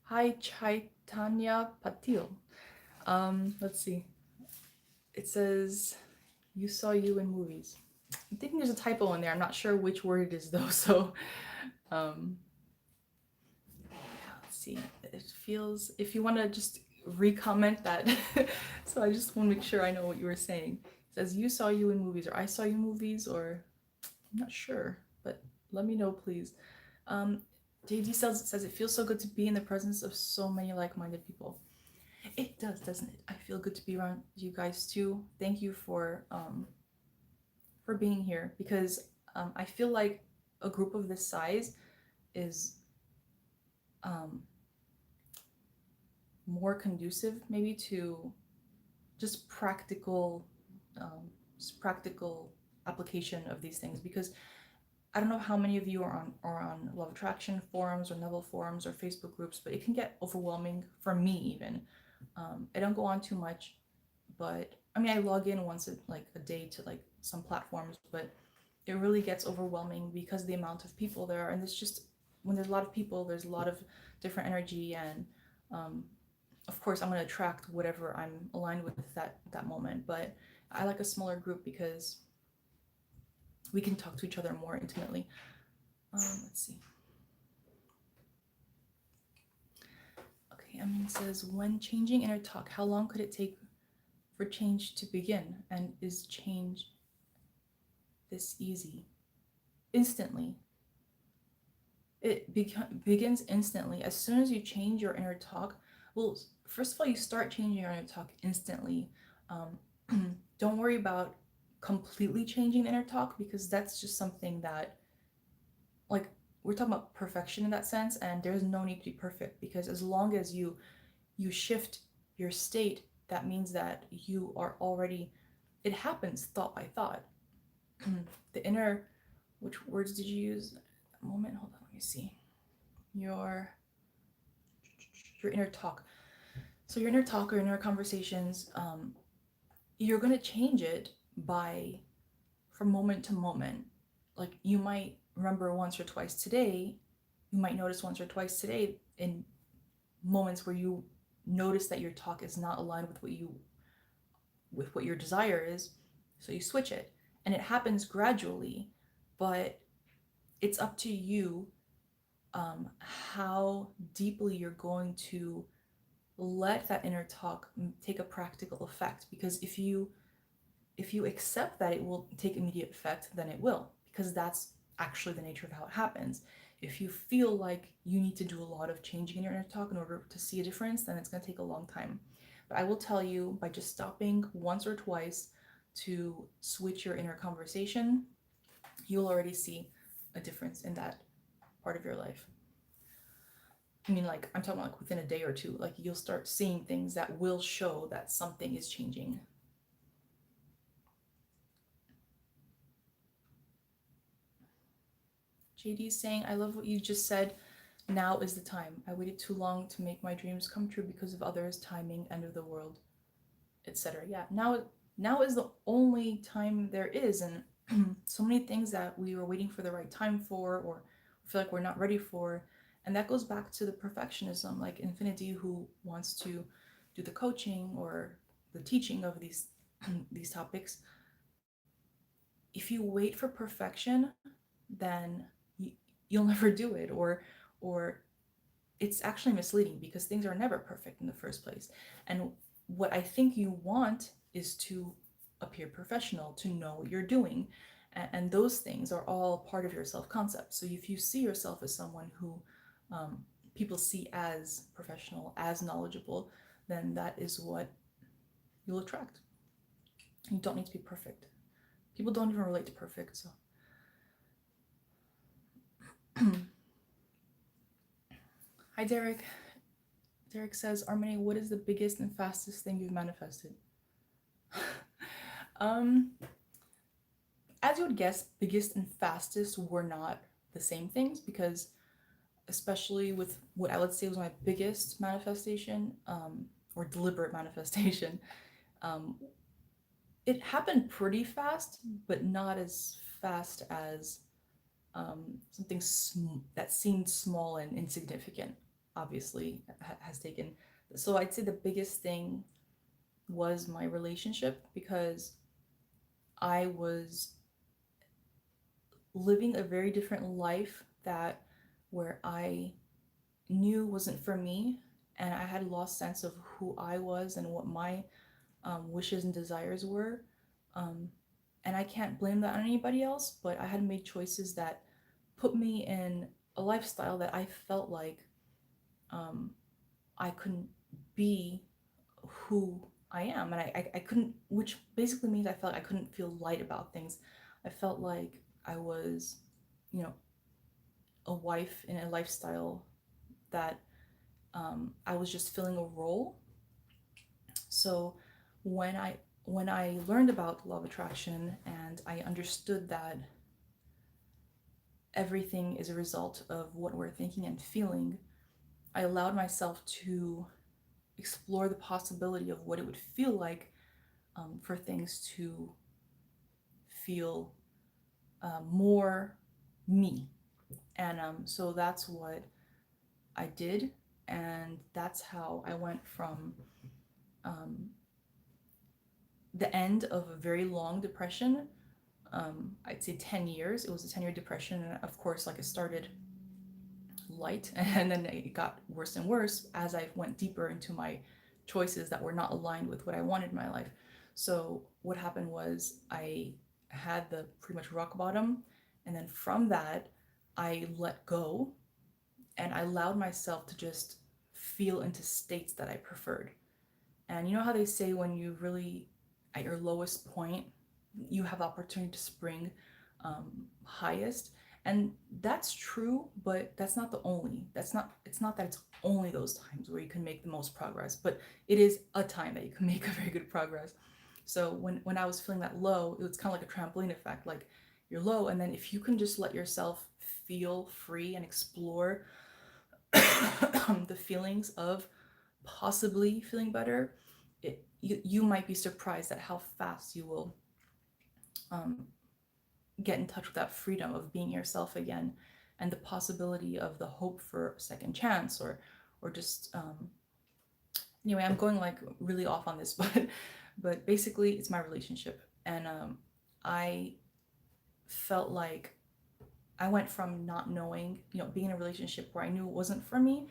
Hi, Chaitanya Patil. Let's see. It says, you saw you in movies. I'm thinking there's a typo in there. I'm not sure which word it is though. So, let's see. It feels, if you want to just re-comment that. So I just want to make sure I know what you were saying. It says, you saw you in movies, or I saw you in movies, or I'm not sure, but let me know, please. JD says it feels so good to be in the presence of so many like-minded people. It does, doesn't it? I feel good to be around you guys too. Thank you for being here, because I feel like a group of this size is more conducive maybe to just practical application of these things, because I don't know how many of you are on Love Attraction forums or Neville forums or Facebook groups, but it can get overwhelming for me even. I don't go on too much, but I mean, I log in once a day to like some platforms, but it really gets overwhelming because of the amount of people there are. And it's just, when there's a lot of people, there's a lot of different energy, and of course I'm going to attract whatever I'm aligned with that moment. But I like a smaller group because we can talk to each other more intimately. Let's see. Okay, Emin says, when changing inner talk, how long could it take for change to begin? And is change this easy? Instantly. It begins instantly. As soon as you change your inner talk, well, first of all, you start changing your inner talk instantly. Don't worry about completely changing the inner talk, because that's just something that, like, we're talking about perfection in that sense, and there's no need to be perfect, because as long as you shift your state, that means that you are already, it happens thought by thought. The inner, which words did you use? A moment, hold on, let me see. Your inner talk. So your inner talk or inner conversations, you're going to change it by from moment to moment. Like you might remember once or twice today, you might notice once or twice today in moments where you notice that your talk is not aligned with what your desire is, so you switch it. And it happens gradually, but it's up to you how deeply you're going to let that inner talk take a practical effect. Because if you accept that it will take immediate effect, then it will, because that's actually the nature of how it happens. If you feel like you need to do a lot of changing in your inner talk in order to see a difference, then it's going to take a long time. But I will tell you, by just stopping once or twice to switch your inner conversation, you'll already see a difference in that part of your life. I mean, like, I'm talking about like within a day or two, like you'll start seeing things that will show that something is changing. JD's saying, I love what you just said. Now is the time. I waited too long to make my dreams come true because of others, timing, end of the world, etc. Yeah, now is the only time there is, and so many things that we were waiting for the right time for, or feel like we're not ready for, and that goes back to the perfectionism, like Infinity, who wants to do the coaching or the teaching of these these topics. If you wait for perfection, then you'll never do it, or it's actually misleading because things are never perfect in the first place. And what I think you want is to appear professional, to know what you're doing. And those things are all part of your self concept. So if you see yourself as someone who people see as professional, as knowledgeable, then that is what you'll attract. You don't need to be perfect. People don't even relate to perfect. So hi, Derek. Derek says, Armani, what is the biggest and fastest thing you've manifested? um, as you would guess, biggest and fastest were not the same things, because especially with what I would say was my biggest manifestation, or deliberate manifestation, um, it happened pretty fast, but not as fast as something that seemed small and insignificant, obviously, has taken. So I'd say the biggest thing was my relationship, because I was living a very different life that where I knew wasn't for me, and I had lost sense of who I was and what my wishes and desires were. Um, and I can't blame that on anybody else, but I had made choices that put me in a lifestyle that I felt like um, I couldn't be who I am. And I couldn't, which basically means I felt like I couldn't feel light about things. I felt like I was, you know, a wife in a lifestyle that I was just filling a role. So when I when I learned about law of attraction and I understood that everything is a result of what we're thinking and feeling, I allowed myself to explore the possibility of what it would feel like for things to feel more me. And so that's what I did. And that's how I went from um, the end of a very long depression. I'd say 10 years. It was a 10-year depression. And of course, like, it started light and then it got worse and worse as I went deeper into my choices that were not aligned with what I wanted in my life. So what happened was I had the pretty much rock bottom, and then from that I let go and I allowed myself to just feel into states that I preferred. And you know how they say when you really at your lowest point, you have the opportunity to spring highest. And that's true, but that's not the only. It's not that it's only those times where you can make the most progress, but it is a time that you can make a very good progress. So when I was feeling that low, it was kind of like a trampoline effect. Like, you're low, and then if you can just let yourself feel free and explore the feelings of possibly feeling better, you might be surprised at how fast you will um, get in touch with that freedom of being yourself again, and the possibility of the hope for a second chance, or just anyway, I'm going like really off on this, but basically it's my relationship. And I felt like I went from not knowing, being in a relationship where I knew it wasn't for me,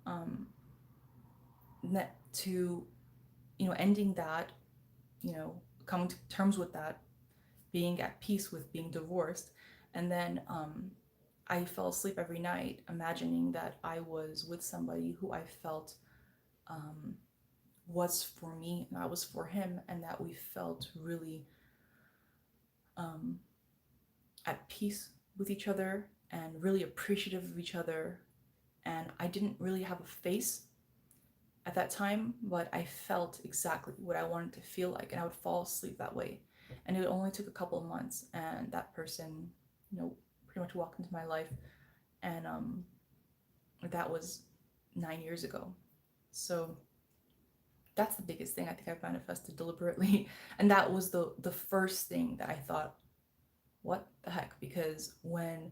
um, to, ending that, coming to terms with that, being at peace with being divorced. And then I fell asleep every night imagining that I was with somebody who I felt um, was for me and I was for him, and that we felt really um, at peace with each other and really appreciative of each other. And I didn't really have a face at that time, but I felt exactly what I wanted to feel like, and I would fall asleep that way. And it only took a couple of months, and that person, pretty much walked into my life, and that was 9 years ago. So that's the biggest thing I think I've manifested deliberately, and that was the first thing that I thought, what the heck? Because when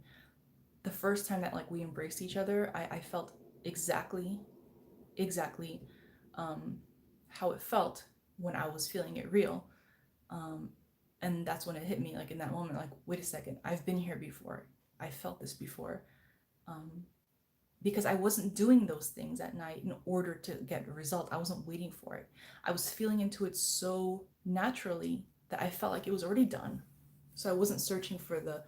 the first time that like we embraced each other, I felt exactly um, how it felt when I was feeling it real. Um, and that's when it hit me, like in that moment, like, wait a second, I've been here before. I felt this before. Um, because I wasn't doing those things at night in order to get a result. I wasn't waiting for it. I was feeling into it so naturally that I felt like it was already done. So I wasn't searching for the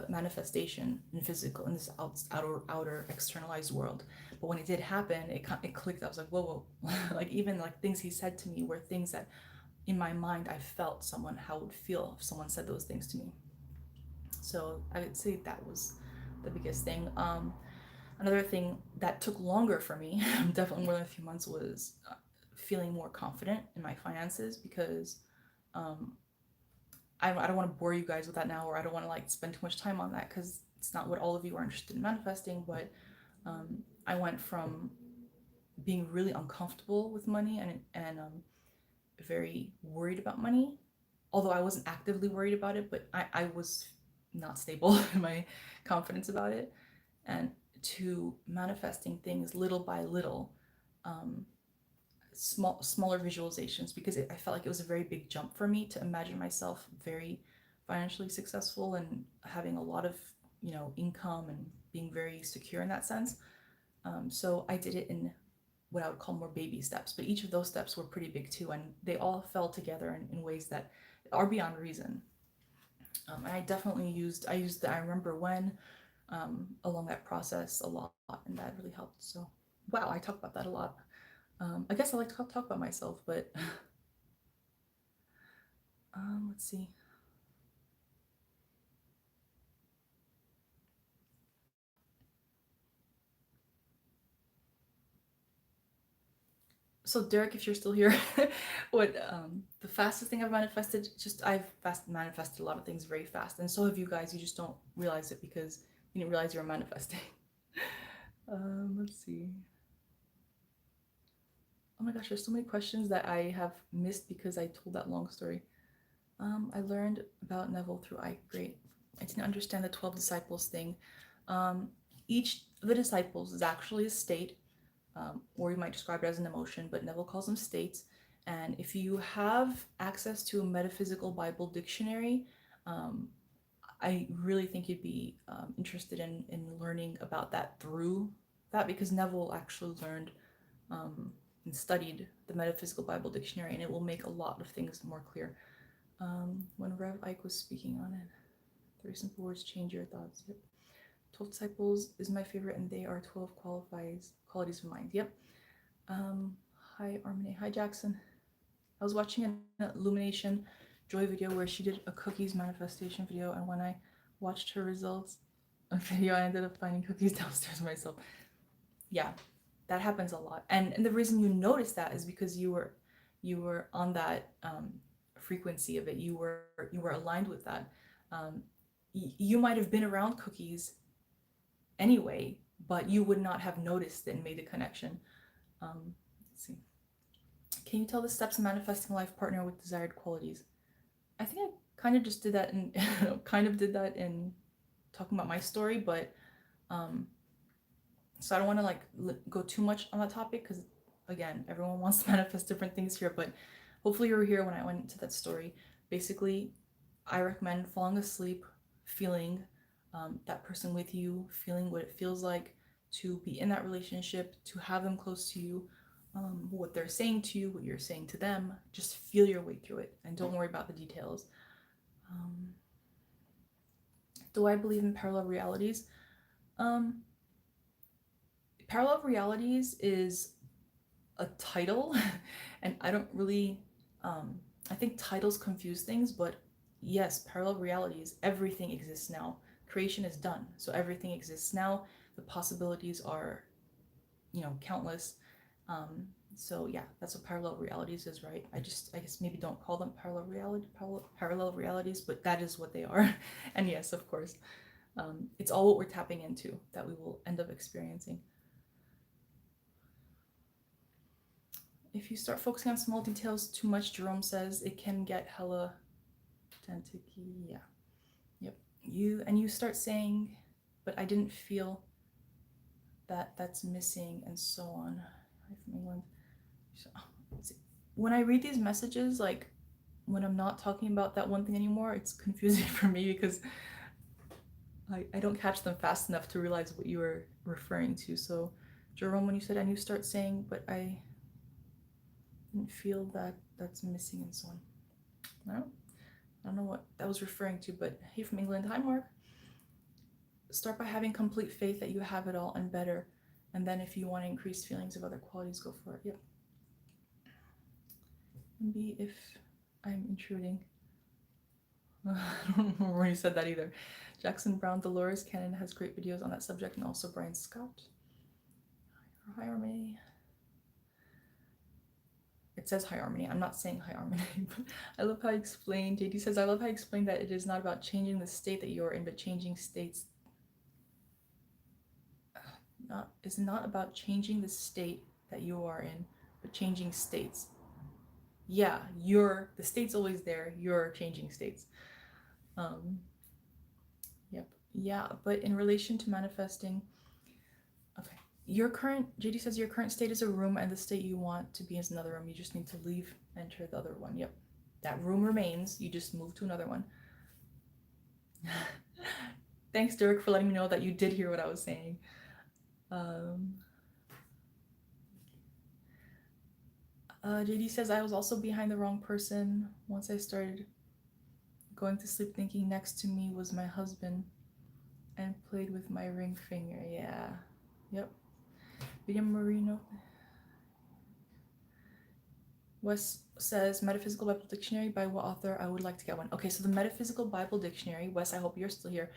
manifestation in physical, in this outer externalized world. But when it did happen, it clicked. I was like, whoa, whoa. Like even like things he said to me were things that in my mind I felt someone how it would feel if someone said those things to me. So I would say that was the biggest thing. Another thing that took longer for me, definitely more than a few months, was feeling more confident in my finances, because um, I don't want to bore you guys with that now, or I don't want to like spend too much time on that because it's not what all of you are interested in manifesting. But I went from being really uncomfortable with money and very worried about money, although I wasn't actively worried about it, but I was not stable in my confidence about it, and to manifesting things little by little, um, smaller visualizations, because I felt like it was a very big jump for me to imagine myself very financially successful and having a lot of income and being very secure in that sense. So I did it in what I would call more baby steps, but each of those steps were pretty big too, and they all fell together in ways that are beyond reason. And I remember when along that process a lot, and that really helped. So wow, I talk about that a lot. I guess I like to talk about myself, but let's see. So Derek, if you're still here, what the fastest thing I've manifested? Just I've manifested a lot of things very fast, and so have you guys. You just don't realize it because you didn't realize you were manifesting. Let's see. Oh my gosh, there's so many questions that I have missed because I told that long story. I learned about Neville through Great. I didn't understand the 12 disciples thing. Um, each of the disciples is actually a state, or you might describe it as an emotion, but Neville calls them states. And if you have access to a metaphysical Bible dictionary, um, I really think you'd be interested in learning about that through that, because Neville actually learned and studied the metaphysical Bible dictionary, and it will make a lot of things more clear. When Rev Ike was speaking on it, 30 simple words change your thoughts. Yep. 12 disciples is my favorite, and they are 12 qualities of mind. Yep. Hi Armine. Hi Jackson. I was watching an Illumination Joy video where she did a cookies manifestation video, and when I watched her results video, I ended up finding cookies downstairs myself. Yeah, that happens a lot, and the reason you notice that is because you were on that frequency of it. You were aligned with that. Um, you might have been around cookies anyway, but you would not have noticed and made a connection. Let's see. Can you tell the steps in manifesting a life partner with desired qualities? I think I kind of just did that in talking about my story, but so I don't want to like go too much on that topic because again, everyone wants to manifest different things here, but hopefully you were here when I went into that story. Basically, I recommend falling asleep, feeling that person with you, feeling what it feels like to be in that relationship, to have them close to you, what they're saying to you, what you're saying to them. Just feel your way through it and don't worry about the details. Do I believe in parallel realities? Parallel realities is a title, and I don't really, I think titles confuse things, but yes, parallel realities, everything exists now. Creation is done, so everything exists now. The possibilities are, countless. So yeah, that's what parallel realities is, right? I guess maybe don't call them parallel realities, but that is what they are. And yes, of course, it's all what we're tapping into that we will end up experiencing. If you start focusing on small details too much, Jerome says, it can get hella tenticky. Yeah. Yep. You start saying, but I didn't feel that's missing, and so on. Hi from England. When I read these messages, like when I'm not talking about that one thing anymore, it's confusing for me because I don't catch them fast enough to realize what you were referring to. So Jerome, when you said, and you start saying, but I didn't feel that's missing, and so on. I don't know what that was referring to, but hey from England. Hi Mark. Start by having complete faith that you have it all and better, and then if you want to increase feelings of other qualities, go for it. Yep. Maybe if I'm intruding. I don't remember when you said that either. Jackson Brown, Dolores Cannon has great videos on that subject, and also Brian Scott. Hi Harmony. It says hi harmony. I'm not saying hi harmony, but I love how you explained. JD says, I love how you explained that it is not about changing the state that you're in, but changing states. It's not about changing the state that you are in, but changing states. Yeah, the state's always there. You're changing states. Yep. Yeah, but in relation to manifesting, okay. JD says your current state is a room and the state you want to be is another room. You just need to leave, enter the other one. Yep. That room remains. You just move to another one. Thanks, Derek, for letting me know that you did hear what I was saying. JD says, I was also behind the wrong person. Once I started going to sleep thinking next to me was my husband and played with my ring finger. Yeah. Yep. William Marino. Wes says, Metaphysical Bible Dictionary, by what author? I would like to get one. Okay, so the Metaphysical Bible Dictionary, Wes, I hope you're still here.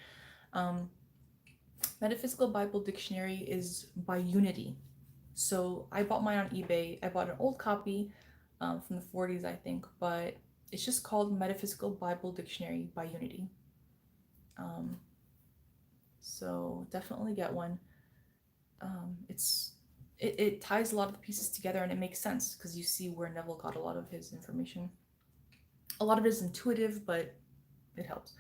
Metaphysical Bible Dictionary is by Unity. So I bought mine on eBay. I bought an old copy from the 40s, I think, but it's just called Metaphysical Bible Dictionary by Unity. So definitely get one. It ties a lot of the pieces together and it makes sense because you see where Neville got a lot of his information. A lot of it is intuitive, but it helps.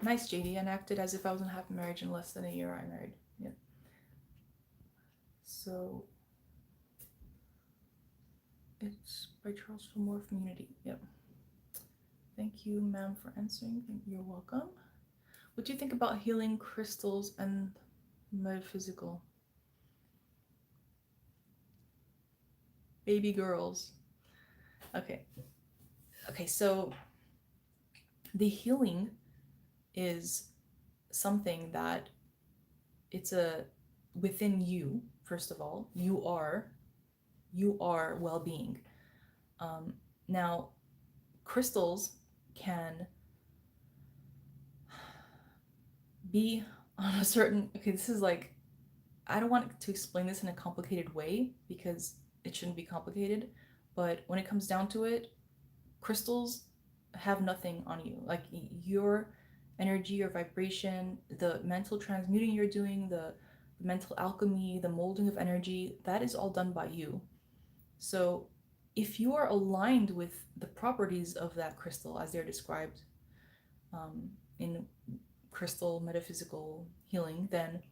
Nice, JD. And acted as if I was in a happy marriage in less than a year I married. Yeah. So it's by Charles Fillmore from Unity. Yep. Thank you, ma'am, for answering. You're welcome. What do you think about healing crystals and metaphysical? Baby girls. Okay, so the healing is something that it's within you. First of all, you are well-being. Now, crystals can be on a certain, this is like, I don't want to explain this in a complicated way because it shouldn't be complicated, but when it comes down to it, crystals have nothing on you. Like your energy, your vibration, the mental transmuting you're doing, the the mental alchemy, the molding of energy, that is all done by you. So if you are aligned with the properties of that crystal as they're described in crystal metaphysical healing, then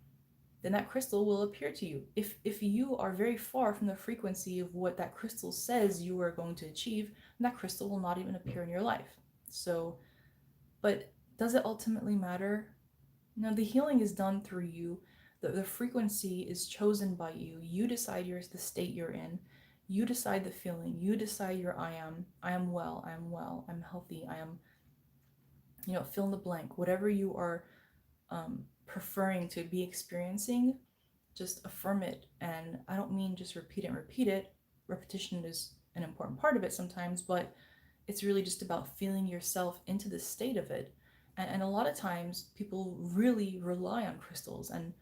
that crystal will appear to you. If you are very far from the frequency of what that crystal says you are going to achieve, that crystal will not even appear in your life. So, but does it ultimately matter? No, the healing is done through you. The frequency is chosen by you. You decide the state you're in. You decide the feeling. You decide your I am well, I'm healthy, I am, fill in the blank. Whatever you are preferring to be experiencing, just affirm it. And I don't mean just repeat it and repeat it. Repetition is an important part of it sometimes, but it's really just about feeling yourself into the state of it. And a lot of times people really rely on crystals, and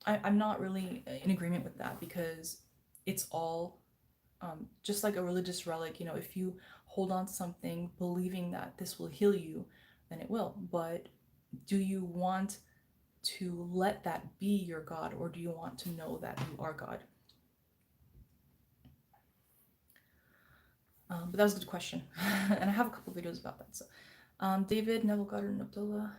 I'm not really in agreement with that, because it's all just like a religious relic. If you hold on to something believing that this will heal you, then it will. But do you want to let that be your God, or do you want to know that you are God? But that was a good question. And I have a couple videos about that. So David, Neville Goddard, and Abdullah,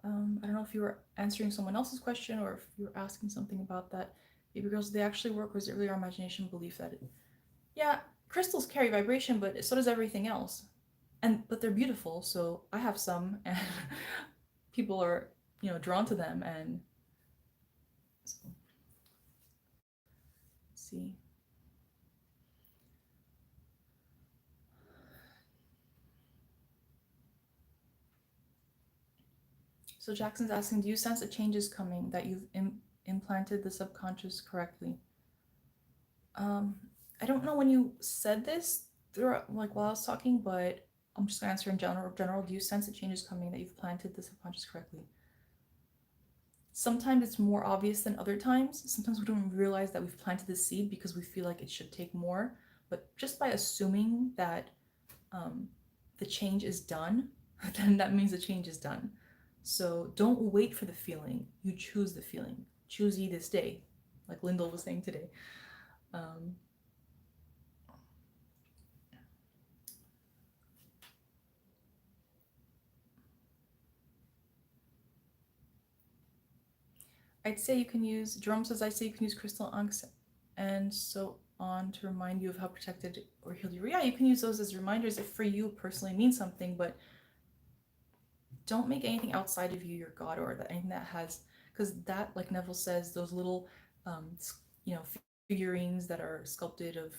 I don't know if you were answering someone else's question or if you were asking something about that. Baby girls, do they actually work, or is it really our imagination belief that it... Yeah, crystals carry vibration, but so does everything else. But they're beautiful, so I have some, and people are, drawn to them. And so, let's see. So Jackson's asking, do you sense a change is coming, that you've implanted the subconscious correctly? I don't know when you said this, like while I was talking, but I'm just gonna answer in general. Do you sense a change is coming, that you've planted the subconscious correctly? Sometimes it's more obvious than other times. Sometimes we don't realize that we've planted the seed because we feel like it should take more. But just by assuming that the change is done, then that means the change is done. So don't wait for the feeling. You choose the feeling. Choose ye this day, like Lyndall was saying today. I'd say you can use, Jerome says, I'd say you can use crystal ankhs and so on to remind you of how protected or healed you were. Yeah, you can use those as reminders if for you personally means something, but don't make anything outside of you your God, or that anything that has, because that, like Neville says, those little, you know, figurines that are sculpted of,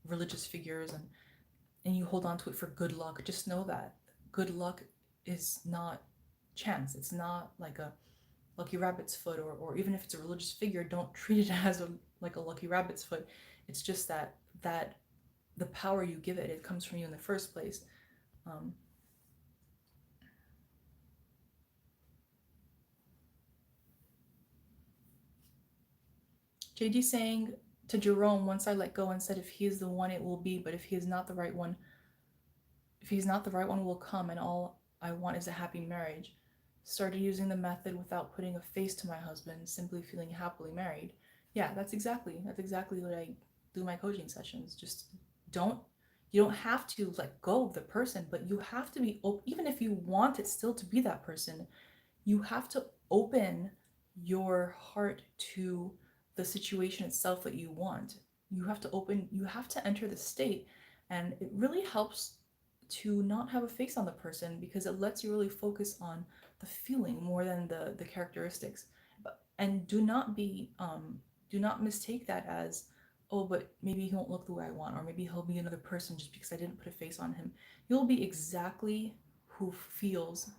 religious figures, and you hold on to it for good luck. Just know that good luck is not chance. It's not like a lucky rabbit's foot, or even if it's a religious figure, don't treat it as like a lucky rabbit's foot. It's just that the power you give it comes from you in the first place. JD saying to Jerome, once I let go and said, if he is the one, it will be, but if he is not the right one, if he's not the right one, will come, and all I want is a happy marriage. Started using the method without putting a face to my husband, simply feeling happily married. Yeah, that's exactly what I do in my coaching sessions. Just you don't have to let go of the person, but you have to be open. Even if you want it still to be that person, you have to open your heart to the situation itself that you want. You have to enter the state, and it really helps to not have a face on the person, because it lets you really focus on the feeling more than the characteristics. And do not mistake that as, oh, but maybe he won't look the way I want, or maybe he'll be another person just because I didn't put a face on him. He'll be exactly who feels.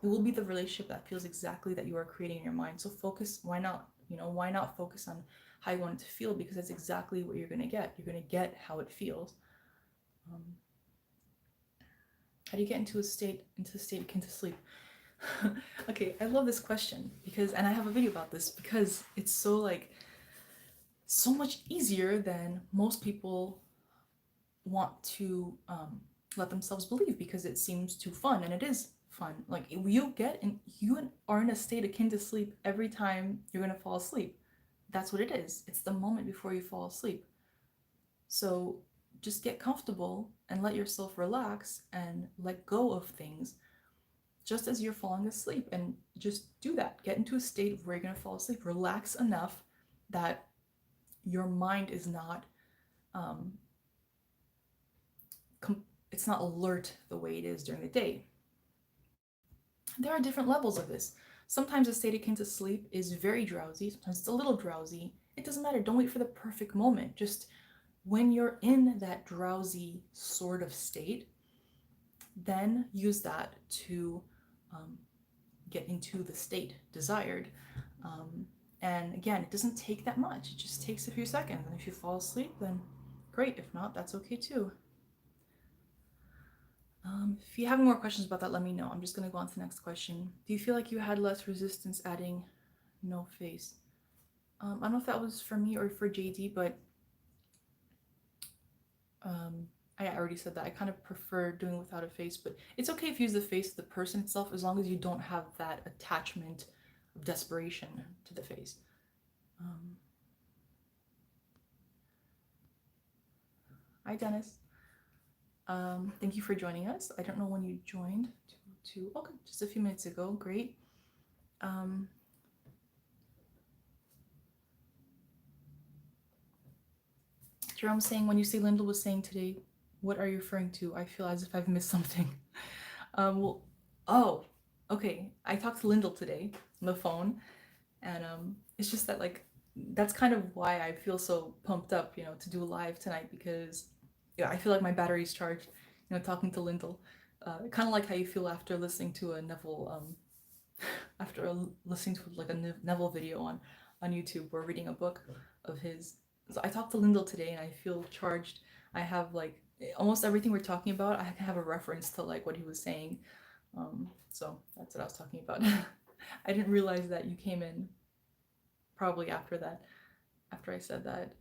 It will be the relationship that feels exactly that you are creating in your mind. So focus. Why not focus on how you want it to feel, because that's exactly what you're going to get. You're going to get how it feels. How do you get into a state akin to sleep? Okay, I love this question, and I have a video about this, because it's so much easier than most people want to let themselves believe, because it seems too fun, and it is fun. Like you are in a state akin to sleep every time you're gonna fall asleep. That's what it is. It's the moment before you fall asleep. So just get comfortable and let yourself relax and let go of things just as you're falling asleep, and just do that. Get into a state where you're gonna fall asleep. Relax enough that your mind is not um, it's not alert the way it is during the day. There are different levels of this. Sometimes a state akin to sleep is very drowsy, sometimes it's a little drowsy. It doesn't matter. Don't wait for the perfect moment. Just when you're in that drowsy sort of state, then use that to um, get into the state desired. And again, it doesn't take that much. It just takes a few seconds. And if you fall asleep, then great. If not, that's okay too. If you have more questions about that, let me know. I'm just going to go on to the next question. Do you feel like you had less resistance adding no face? I don't know if that was for me or for JD, but I already said that. I kind of prefer doing without a face, but it's okay if you use the face of the person itself as long as you don't have that attachment of desperation to the face. Hi, Dennis. Thank you for joining us. I don't know when you joined. Okay, just a few minutes ago. Great. Jerome saying, when you say Linda was saying today, what are you referring to? I feel as if I've missed something. Okay. I talked to Lyndall today on the phone, and it's just that like that's kind of why I feel so pumped up, to do a live tonight, because I feel like my battery's charged, talking to Lyndall. Kind of like how you feel after listening to a Neville, listening to like a Neville video on YouTube or reading a book of his. So I talked to Lyndall today, and I feel charged. I have like almost everything we're talking about. I have a reference to like what he was saying. So that's what I was talking about. I didn't realize that you came in probably after that, after I said that.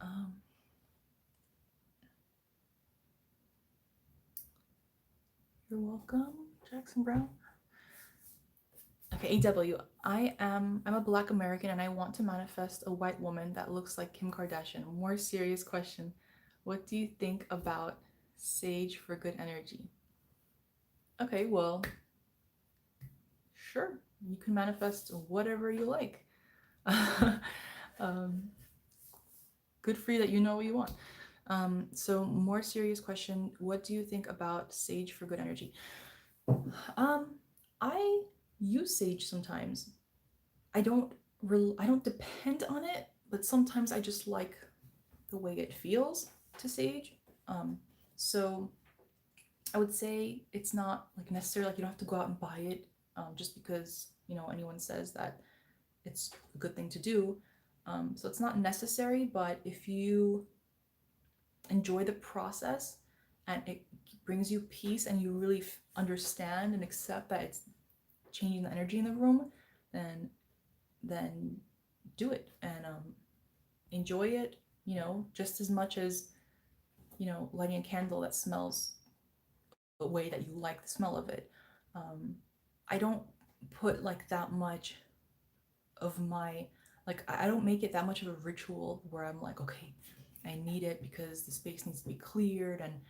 You're welcome, Jackson Brown. Okay, AW. I'm a Black American and I want to manifest a white woman that looks like Kim Kardashian. More serious question. What do you think about sage for good energy? Okay, well, sure. You can manifest whatever you like. Good for you that you know what you want. So more serious question. What do you think about sage for good energy? I use sage sometimes. I don't depend on it, but sometimes I just like the way it feels to sage. So I would say it's not like necessarily like you don't have to go out and buy it just because anyone says that it's a good thing to do. So it's not necessary, but if you enjoy the process and it brings you peace and you really understand and accept that it's changing the energy in the room, then do it and enjoy it, just as much as lighting a candle that smells the way that you like the smell of it. I don't put like that much of my, like I don't make it that much of a ritual where I'm like, okay, I need it because the space needs to be cleared and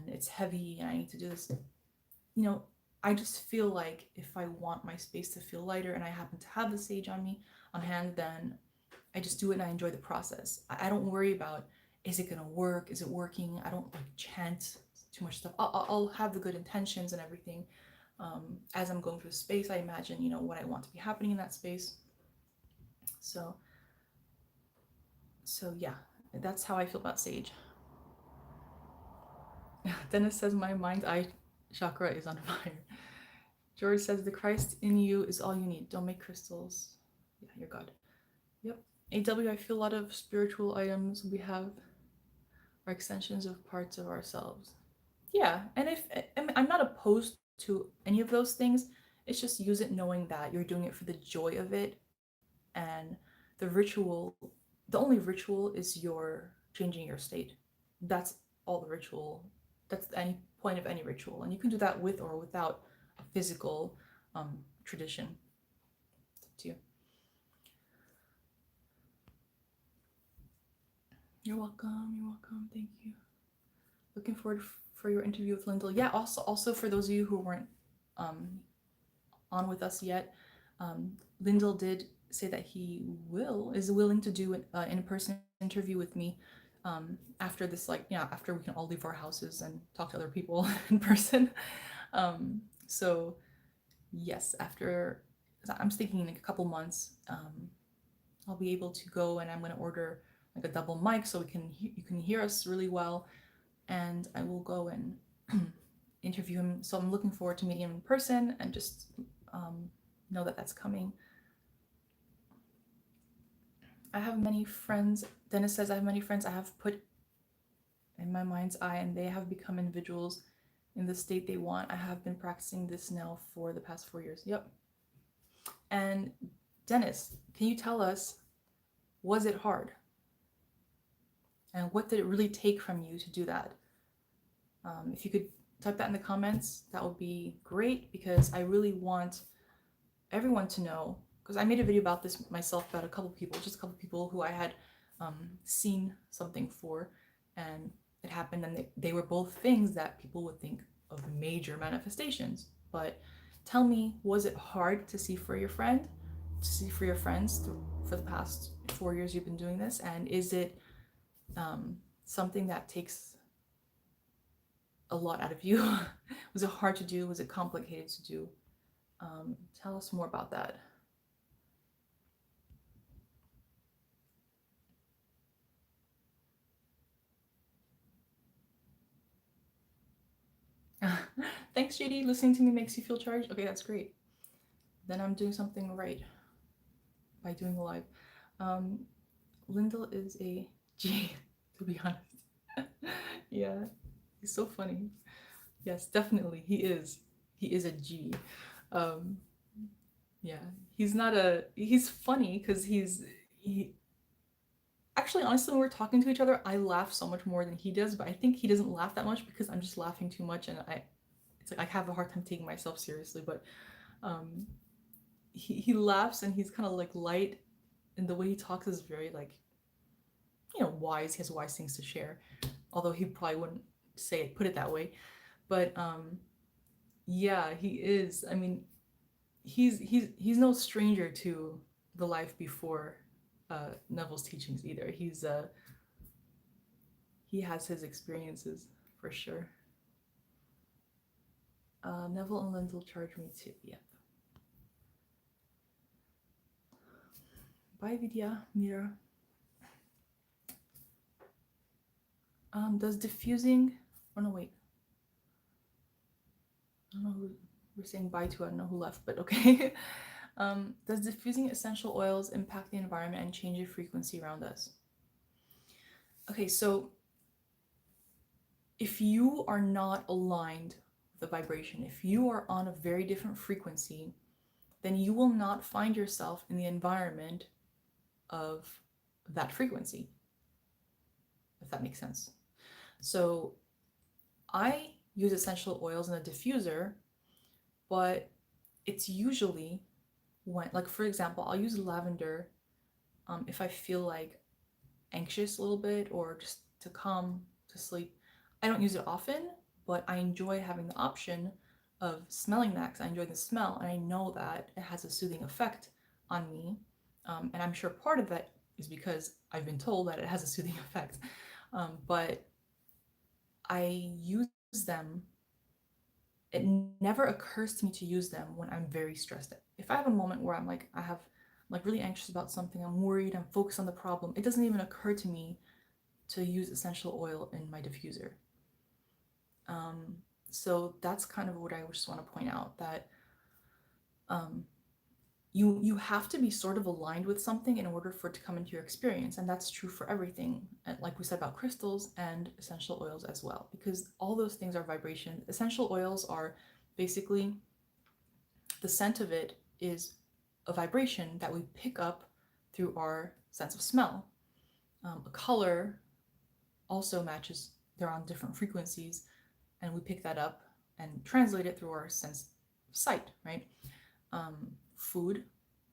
it's heavy and I need to do this. I just feel like if I want my space to feel lighter and I happen to have the sage on hand, then I just do it and I enjoy the process. I don't worry about, is it gonna work? Is it working? I don't like chant too much stuff. I'll have the good intentions and everything. As I'm going through the space, I imagine, what I want to be happening in that space. So yeah, that's how I feel about sage. Dennis says my mind's eye chakra is on fire. George says the Christ in you is all you need. Don't make crystals. Yeah, you're God. Yep. AW, I feel a lot of spiritual items we have are extensions of parts of ourselves. Yeah, and if I'm not opposed to any of those things, it's just use it knowing that you're doing it for the joy of it, and the ritual, the only ritual is your changing your state. That's all the ritual. That's any point of any ritual, and you can do that with or without physical tradition. It's up to you. You're welcome. You're welcome. Thank you. Looking forward for your interview with Lyndall. Yeah. Also for those of you who weren't um, on with us yet, Lyndall did say that he is willing to do an in-person interview with me after this, like, yeah, after we can all leave our houses and talk to other people in person. So yes, after, I'm thinking in a couple months, I'll be able to go, and I'm going to order like a double mic so you can hear us really well, and I will go and interview him. So I'm looking forward to meeting him in person, and just know that that's coming. I have many friends. Dennis says, I have many friends I have put in my mind's eye, and they have become individuals in the state they want. I have been practicing this now for the past 4 years. Yep. And Dennis, can you tell us, was it hard? And what did it really take from you to do that? If you could type that in the comments, that would be great, because I really want everyone to know, because I made a video about this myself, about just a couple people who I had seen something for, and it happened, and they were both things that people would think of major manifestations. But tell me, was it hard to see for your friends for the past 4 years you've been doing this? And is it something that takes a lot out of you? Was it hard to do? Was it complicated to do? Tell us more about that. Thanks, JD. Listening to me makes you feel charged. Okay, that's great. Then I'm doing something right by doing a live. Lyndall is a G, to be honest. Yeah, he's so funny. Yes, definitely, he is. He is a G. Um, yeah, he's funny because he actually, honestly, when we're talking to each other, I laugh so much more than he does, but I think he doesn't laugh that much because I'm just laughing too much, and it's like I have a hard time taking myself seriously. But um, he laughs, and he's kind of like light, and the way he talks is very, like, wise. He has wise things to share, although he probably wouldn't put it that way. But yeah, he is. I mean, he's no stranger to the life before Neville's teachings either. He has his experiences for sure. Neville and Lyndall charge me too. Yep. Bye, Vidya, Mira. Does diffusing? Oh no, wait. I don't know who we're saying bye to. I don't know who left, but okay. Does diffusing essential oils impact the environment and change the frequency around us? Okay, so if you are not aligned with the vibration, if you are on a very different frequency, then you will not find yourself in the environment of that frequency, if that makes sense. So I use essential oils in a diffuser, but it's usually when, like, for example, I'll use lavender if I feel like anxious a little bit, or just to calm to sleep. I don't use it often, but I enjoy having the option of smelling that, because I enjoy the smell, and I know that it has a soothing effect on me. And I'm sure part of that is because I've been told that it has a soothing effect. But I use them. It never occurs to me to use them when I'm very stressed. If I have a moment where I'm like really anxious about something, I'm worried, I'm focused on the problem, it doesn't even occur to me to use essential oil in my diffuser. So that's kind of what I just want to point out, that you have to be sort of aligned with something in order for it to come into your experience, and that's true for everything. And like we said about crystals and essential oils as well, because all those things are vibration. Essential oils are basically, the scent of it is a vibration that we pick up through our sense of smell. A color also matches, they're on different frequencies, and we pick that up and translate it through our sense sight, right? Food,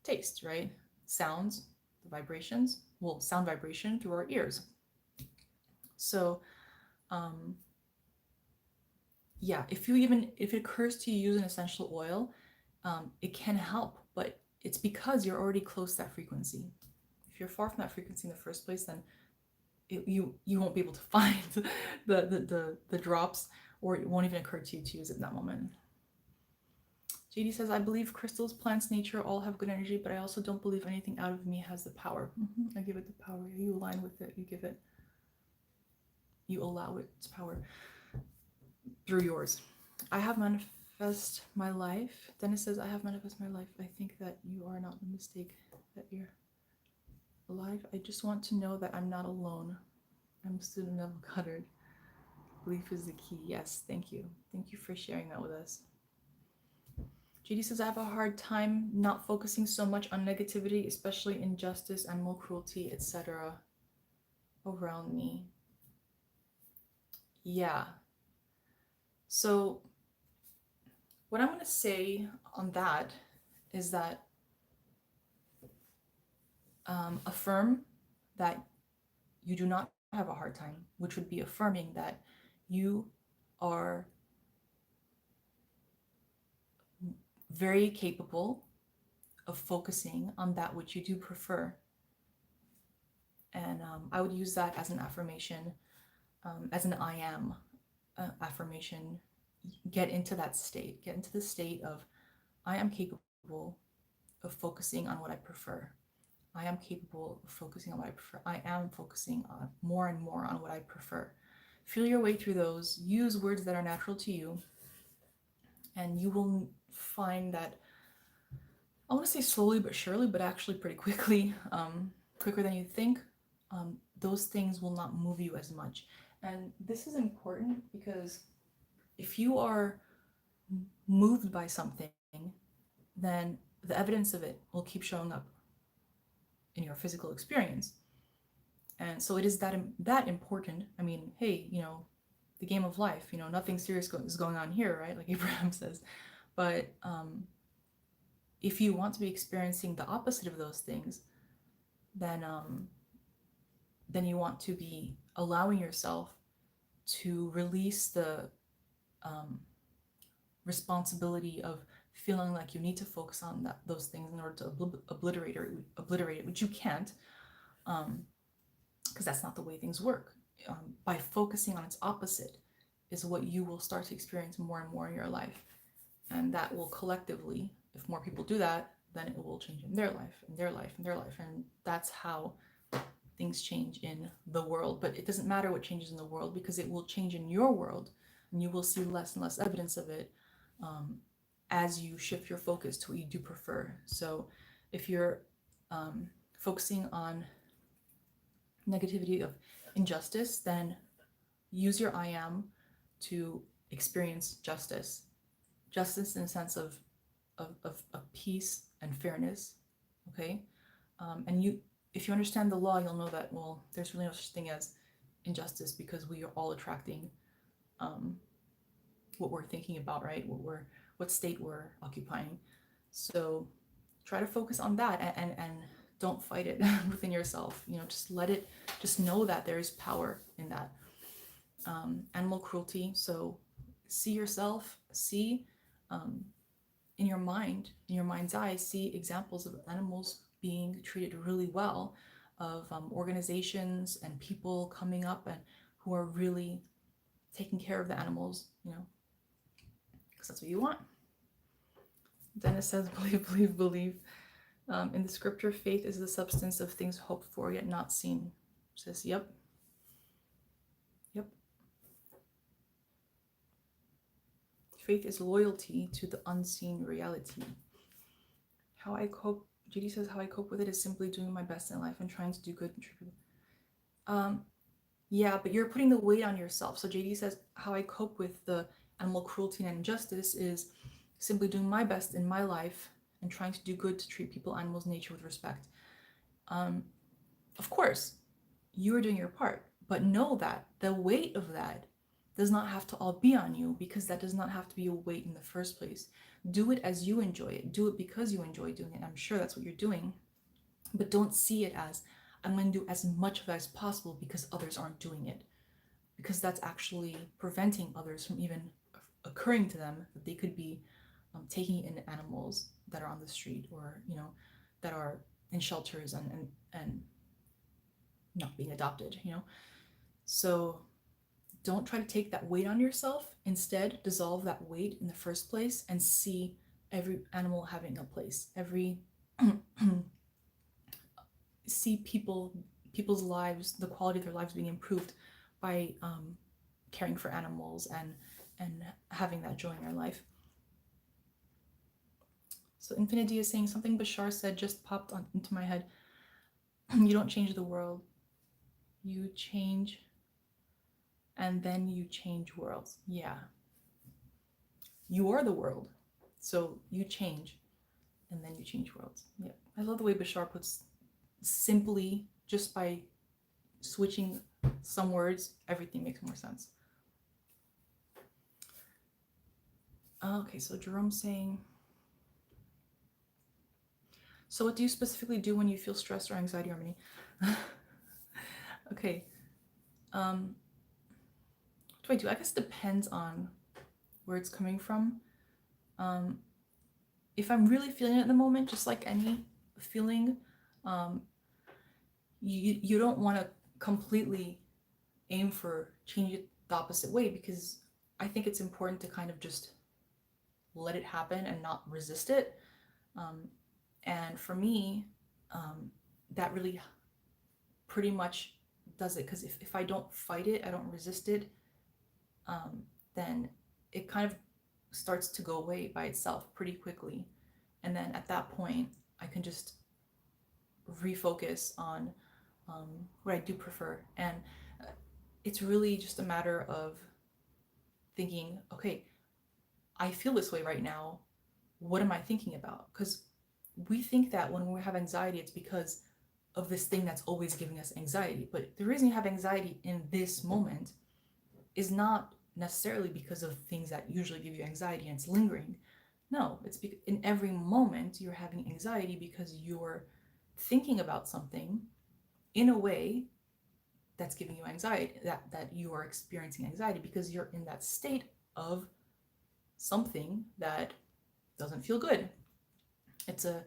taste, right? Sounds, the vibrations, well, sound vibration through our ears. So, um, yeah, if it occurs to you use an essential oil, it can help, but it's because you're already close to that frequency. If you're far from that frequency in the first place, then you won't be able to find the drops, or it won't even occur to you to use it in that moment. JD says, I believe crystals, plants, nature all have good energy, but I also don't believe anything out of me has the power. I give it the power. You align with it. You allow its power through yours. I have manifest my life. Dennis says, I have manifest my life. I think that you are not the mistake, that you're alive. I just want to know that I'm not alone. I'm a student of Goddard. Belief is the key. Yes, thank you. Thank you for sharing that with us. JD says, I have a hard time not focusing so much on negativity, especially injustice, animal cruelty, etc. around me. Yeah. So what I'm going to say on that is that affirm that you do not have a hard time, which would be affirming that you are very capable of focusing on that which you do prefer. And I would use that as an affirmation, as an I am affirmation. Get into that state. Get into the state of, I am capable of focusing on what I prefer. I am capable of focusing on what I prefer. I am focusing on more and more on what I prefer. Feel your way through those. Use words that are natural to you. And you will find that, I want to say slowly but surely, but actually pretty quickly, quicker than you think, those things will not move you as much. And this is important because if you are moved by something, then the evidence of it will keep showing up in your physical experience. And so it is that important. I mean, hey, the game of life, nothing serious is going on here, right? Like Abraham says. But if you want to be experiencing the opposite of those things, then you want to be allowing yourself to release the responsibility of feeling like you need to focus on those things in order to obliterate it, which you can't, because that's not the way things work. By focusing on its opposite is what you will start to experience more and more in your life. And that will collectively, if more people do that, then it will change in their life, in their life, in their life. And that's how things change in the world. But it doesn't matter what changes in the world, because it will change in your world, and you will see less and less evidence of it as you shift your focus to what you do prefer. So if you're focusing on negativity of injustice, then use your I am to experience justice in the sense of peace and fairness. Okay. And if you understand the law, you'll know that, well, there's really no such thing as injustice, because we are all attracting what we're thinking about, right? What state we're occupying. So try to focus on that, and don't fight it within yourself. Just know that there is power in that. Animal cruelty. So see yourself, in your mind's eye, see examples of animals being treated really well, of organizations and people coming up and who are really taking care of the animals, because that's what you want. Dennis says, believe. In the scripture, faith is the substance of things hoped for yet not seen. Says, yep. Faith is loyalty to the unseen reality. How I cope, JD says, how I cope with it is simply doing my best in life and trying to do good and treat people. Yeah, but you're putting the weight on yourself. So JD says, how I cope with the animal cruelty and injustice is simply doing my best in my life and trying to do good to treat people, animals, nature with respect. Of course, you are doing your part, but know that the weight of that, does not have to all be on you, because that does not have to be a weight in the first place. Do it as you enjoy it. Do it because you enjoy doing it. I'm sure that's what you're doing. But don't see it as, I'm going to do as much of it as possible because others aren't doing it. Because that's actually preventing others from even occurring to them that they could be taking in animals that are on the street, or, you know, that are in shelters and not being adopted, you know. So don't try to take that weight on yourself. Instead, dissolve that weight in the first place and see every animal having a place. See people's lives, the quality of their lives being improved by caring for animals and having that joy in your life. So Infinity is saying, something Bashar said just popped into my head. You don't change the world, you change, and then you change worlds. Yeah, you are the world, so you change, and then you change worlds. Yeah, I love the way Bashar puts, simply, just by switching some words, everything makes more sense. Okay, so Jerome's saying, so what do you specifically do when you feel stress or anxiety, Harmony? Okay. What do I do? I guess it depends on where it's coming from. If I'm really feeling it in the moment, just like any feeling, you don't want to completely aim for change it the opposite way, because I think it's important to kind of just let it happen and not resist it. And for me, that really pretty much does it, because if I don't fight it, I don't resist it, then it kind of starts to go away by itself pretty quickly. And then at that point, I can just refocus on what I do prefer. And it's really just a matter of thinking, okay, I feel this way right now. What am I thinking about? Because we think that when we have anxiety, it's because of this thing that's always giving us anxiety. But the reason you have anxiety in this moment is not necessarily because of things that usually give you anxiety and it's lingering. No, it's because in every moment you're having anxiety because you're thinking about something in a way that's giving you anxiety, that you are experiencing anxiety because you're in that state of something that doesn't feel good. It's a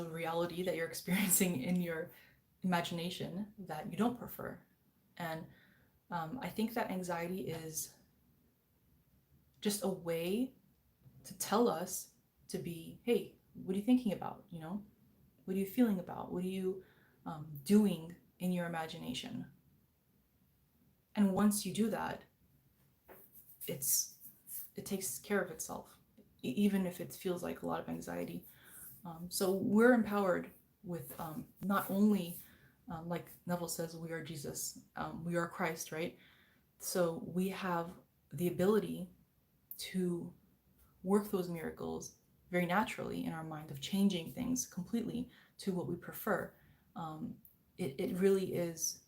reality that you're experiencing in your imagination that you don't prefer. And I think that anxiety is just a way to tell us to be, hey, what are you thinking about? You know, what are you feeling about? What are you doing in your imagination? And once you do that, it takes care of itself, even if it feels like a lot of anxiety. So we're empowered with not only, like Neville says, we are Jesus, we are Christ, right? So we have the ability to work those miracles very naturally in our mind, of changing things completely to what we prefer. It really is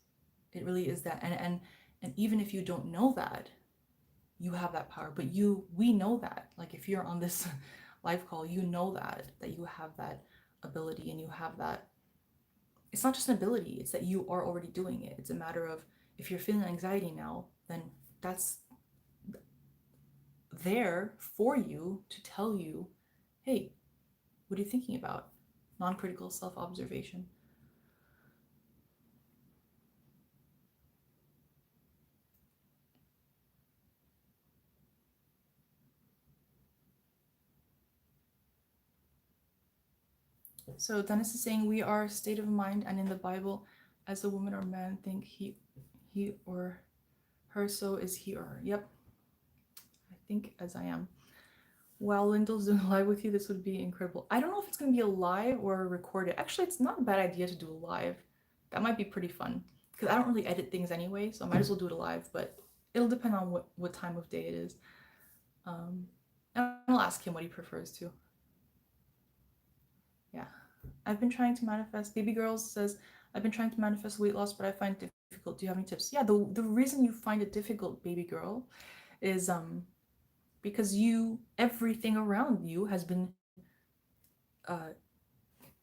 that. And even if you don't know that, you have that power. But we know that. Like, if you're on this live call, you know that you have that ability, and you have that. It's not just an ability, it's that you are already doing it. It's a matter of, if you're feeling anxiety now, then that's there for you to tell you, hey, what are you thinking about? Non-critical self-observation. So Dennis is saying, we are a state of mind, and in the Bible, as a woman or man think he or her, so is he or her. Yep. I think as I am. While Lyndall's doing a live with you, this would be incredible. I don't know if it's going to be a live or a recorded. Actually, it's not a bad idea to do a live. That might be pretty fun, because I don't really edit things anyway, so I might as well do it live, but it'll depend on what time of day it is. And I'll ask him what he prefers to. Yeah. I've been trying to manifest. Baby Girls says, I've been trying to manifest weight loss, but I find it difficult? Do you have any tips? Yeah, the reason you find it difficult, baby girl, is because everything around you has been uh,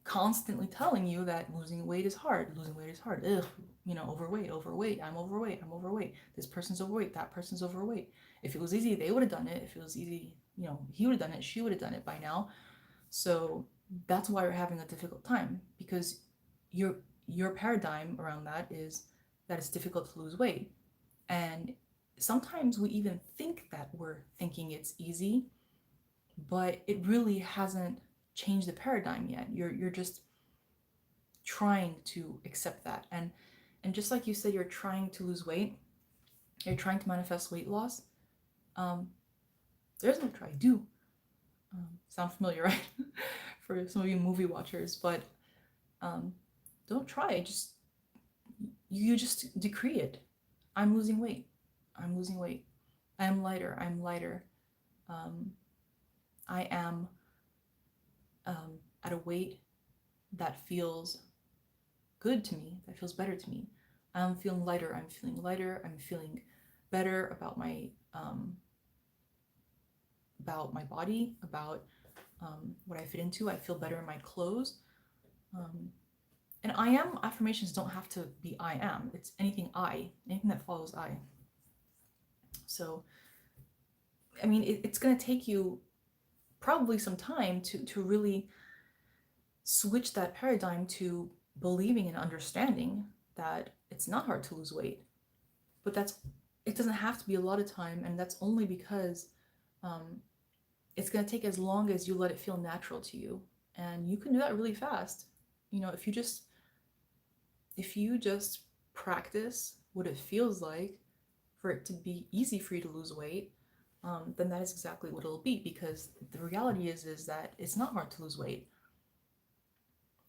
constantly telling you that losing weight is hard. Losing weight is hard. Ugh, overweight. I'm overweight. This person's overweight. That person's overweight. If it was easy, they would have done it. If it was easy, he would have done it. She would have done it by now. So that's why you're having a difficult time, because your paradigm around that is that it's difficult to lose weight. And sometimes we even think that we're thinking it's easy, but it really hasn't changed the paradigm yet. You're just trying to accept that. And just like you said, you're trying to lose weight, you're trying to manifest weight loss. um there's no try, do. Sound familiar, right? For some of you movie watchers, but don't try. You just decree it. I'm losing weight. I'm losing weight. I am lighter. I'm lighter. I am at a weight that feels good to me, that feels better to me. I'm feeling lighter. I'm feeling lighter. I'm feeling better about my body, about what I fit into. I feel better in my clothes. And I am affirmations don't have to be I am. It's anything that follows I. So, I mean, it's going to take you probably some time to really switch that paradigm to believing and understanding that it's not hard to lose weight. But it doesn't have to be a lot of time, and that's only because it's going to take as long as you let it feel natural to you. And you can do that really fast. If you just practice what it feels like for it to be easy for you to lose weight, then that is exactly what it'll be, because the reality is that it's not hard to lose weight.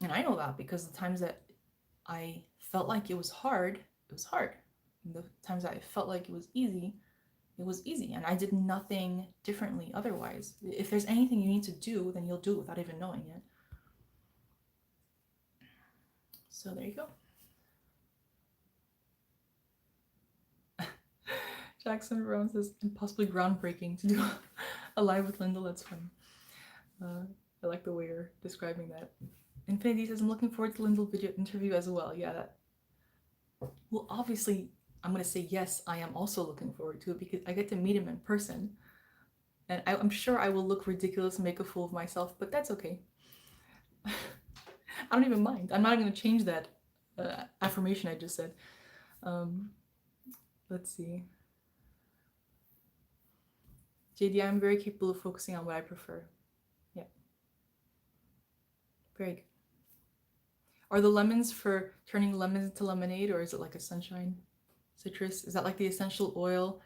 And I know that because the times that I felt like it was hard, it was hard. And the times that I felt like it was easy, and I did nothing differently otherwise. If there's anything you need to do, then you'll do it without even knowing it. So there you go. Jackson Brown says, and possibly groundbreaking to do a live with Linda. That's fun. I like the way you're describing that. Infinity says, I'm looking forward to Linda's video interview as well. Yeah, well, obviously, I'm going to say yes, I am also looking forward to it, because I get to meet him in person. And I'm sure I will look ridiculous and make a fool of myself, but that's okay. I don't even mind. I'm not going to change that affirmation I just said. Let's see. JD, I'm very capable of focusing on what I prefer. Yeah. Very good. Are the lemons for turning lemons into lemonade, or is it like a sunshine citrus? Is that like the essential oil?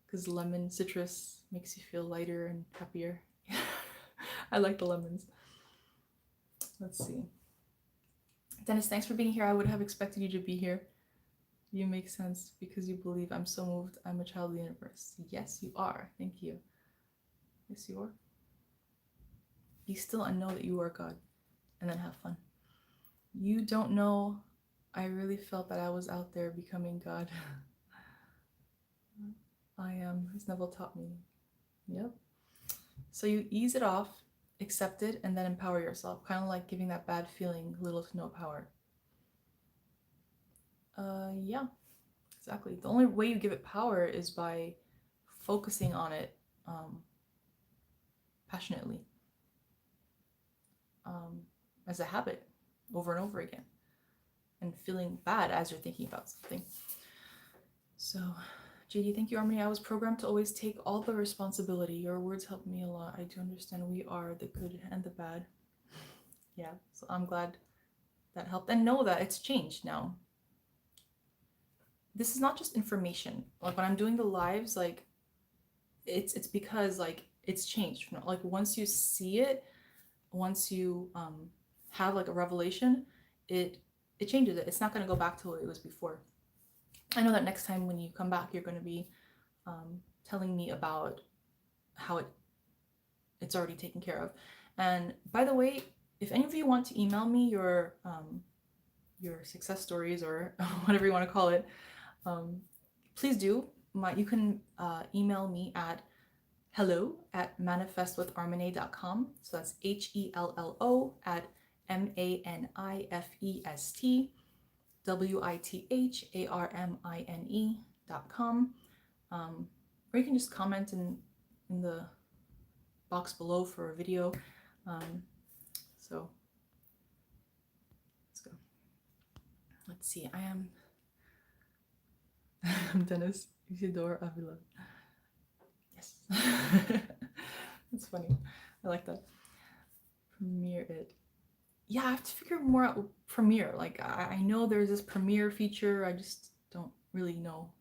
Because lemon citrus makes you feel lighter and happier. I like the lemons. Let's see. Dennis, thanks for being here. I would have expected you to be here. You make sense because you believe. I'm so moved. I'm a child of the universe. Yes, you are. Thank you. Yes, you are. Be still and know that you are God, and then have fun. You don't know. I really felt that I was out there becoming God. I am, as Neville taught me. Yep. So you ease it off, accept it, and then empower yourself. Kind of like giving that bad feeling little to no power. Yeah, exactly. The only way you give it power is by focusing on it passionately, as a habit, over and over again, and feeling bad as you're thinking about something. So, JD, thank you, Harmony. I was programmed to always take all the responsibility. Your words helped me a lot. I do understand we are the good and the bad. Yeah, so I'm glad that helped. And know that it's changed now. This is not just information. Like when I'm doing the lives, like it's because like it's changed. Like once you see it, once you have like a revelation, it changes it. It's not going to go back to what it was before. I know that next time when you come back, you're going to be telling me about how it's already taken care of. And by the way, if any of you want to email me your your success stories or whatever you want to call it, please do. You can email me at hello@manifestwitharmene.com. So that's HELLO at MANIFESTWITHARMINE.com. Or you can just comment in the box below for a video. So let's go. Let's see. I'm Dennis Isidore Avila. Yes. That's funny. I like that. Premiere it. Yeah, I have to figure more out Premiere. Like, I know there's this Premiere feature. I just don't really know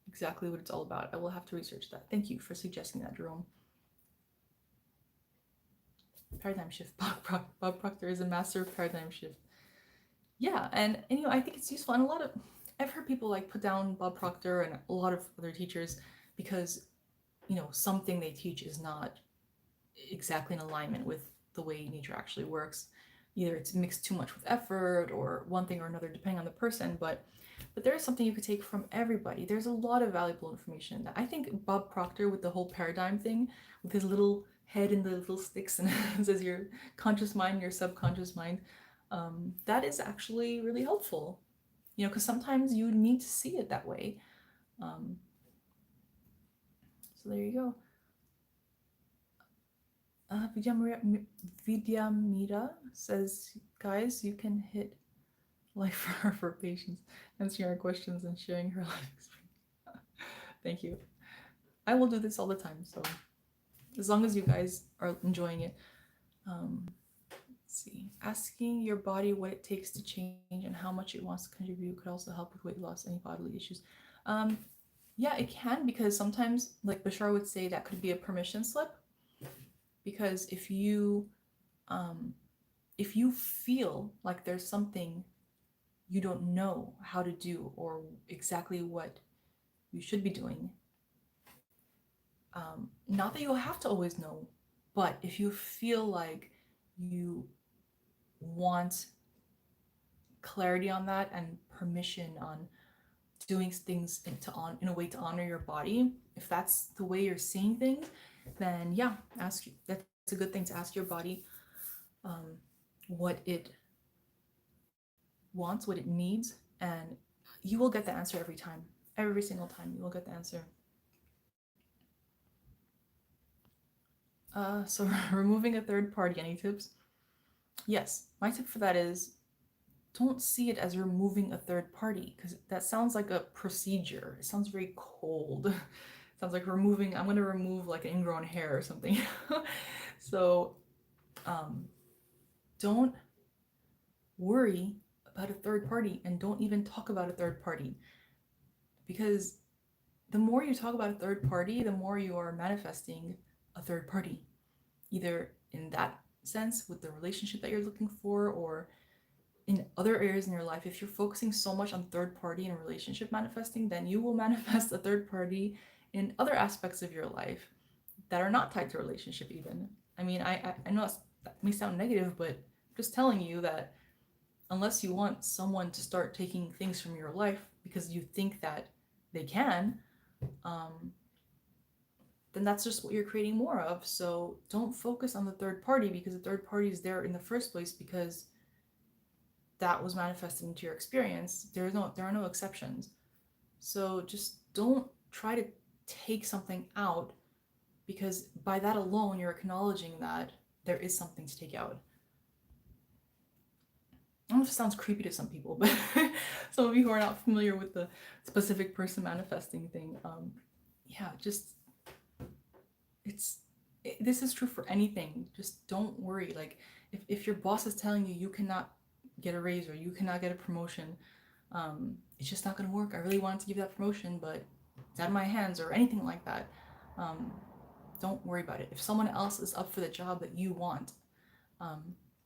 exactly what it's all about. I will have to research that. Thank you for suggesting that, Jerome. Paradigm shift. Bob Proctor is a master of paradigm shift. Yeah, and you know, I think it's useful, and I've heard people like put down Bob Proctor and a lot of other teachers because, you know, something they teach is not exactly in alignment with the way nature actually works. Either it's mixed too much with effort or one thing or another, depending on the person, but there is something you could take from everybody. There's a lot of valuable information that I think Bob Proctor, with the whole paradigm thing, with his little head and the little sticks and says your conscious mind, your subconscious mind, that is actually really helpful, you know, because sometimes you need to see it that way. So there you go. Vidyamira says, guys, you can hit like for her for patience, answering our questions and sharing her life experience. Thank you. I will do this all the time, so as long as you guys are enjoying it. Let's see. Asking your body what it takes to change and how much it wants to contribute could also help with weight loss, any bodily issues. Yeah, it can, because sometimes, like Bashar would say, that could be a permission slip. Because if you feel like there's something you don't know how to do or exactly what you should be doing, not that you'll have to always know, but if you feel like you want clarity on that and permission on doing things in a way to honor your body, if that's the way you're seeing things, then yeah, that's a good thing to ask your body what it wants, what it needs, and you will get the answer every time. Every single time you will get the answer. So removing a third party, any tips? Yes, my tip for that is don't see it as removing a third party, because that sounds like a procedure. It sounds very cold. It sounds like I'm going to remove like an ingrown hair or something. So don't worry about a third party, and don't even talk about a third party, because the more you talk about a third party, the more you are manifesting a third party, either in that sense with the relationship that you're looking for, or in other areas in your life. If you're focusing so much on third party and relationship manifesting, then you will manifest a third party in other aspects of your life that are not tied to relationship even. I mean, I know that may sound negative, but I'm just telling you that unless you want someone to start taking things from your life because you think that they can, then that's just what you're creating more of. So don't focus on the third party, because the third party is there in the first place because that was manifested into your experience. There are no exceptions. So just don't try to take something out, because by that alone you're acknowledging that there is something to take out. I don't know if it sounds creepy to some people, but some of you who are not familiar with the specific person manifesting thing, yeah, just this is true for anything. Just don't worry. Like if your boss is telling you you cannot get a raise or you cannot get a promotion, it's just not going to work. I really wanted to give you that promotion, but it's out of my hands, or anything like that. Don't worry about it. If someone else is up for the job that you want,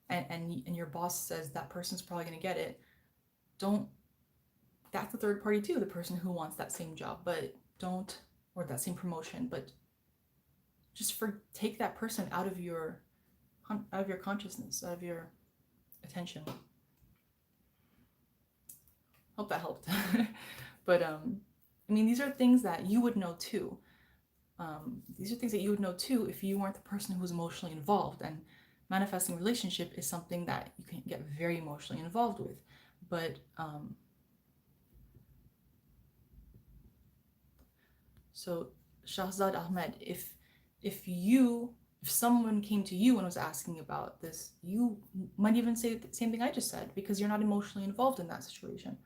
and your boss says that person's probably going to get it, that's the third party too, the person who wants that same job, or that same promotion, but just take that person out of your consciousness, out of your attention. Hope that helped. But I mean, these are things that you would know too. These are things that you would know too if you weren't the person who was emotionally involved. And manifesting relationship is something that you can get very emotionally involved with. But so Shahzad Ahmed, if someone came to you and was asking about this, you might even say the same thing I just said because you're not emotionally involved in that situation.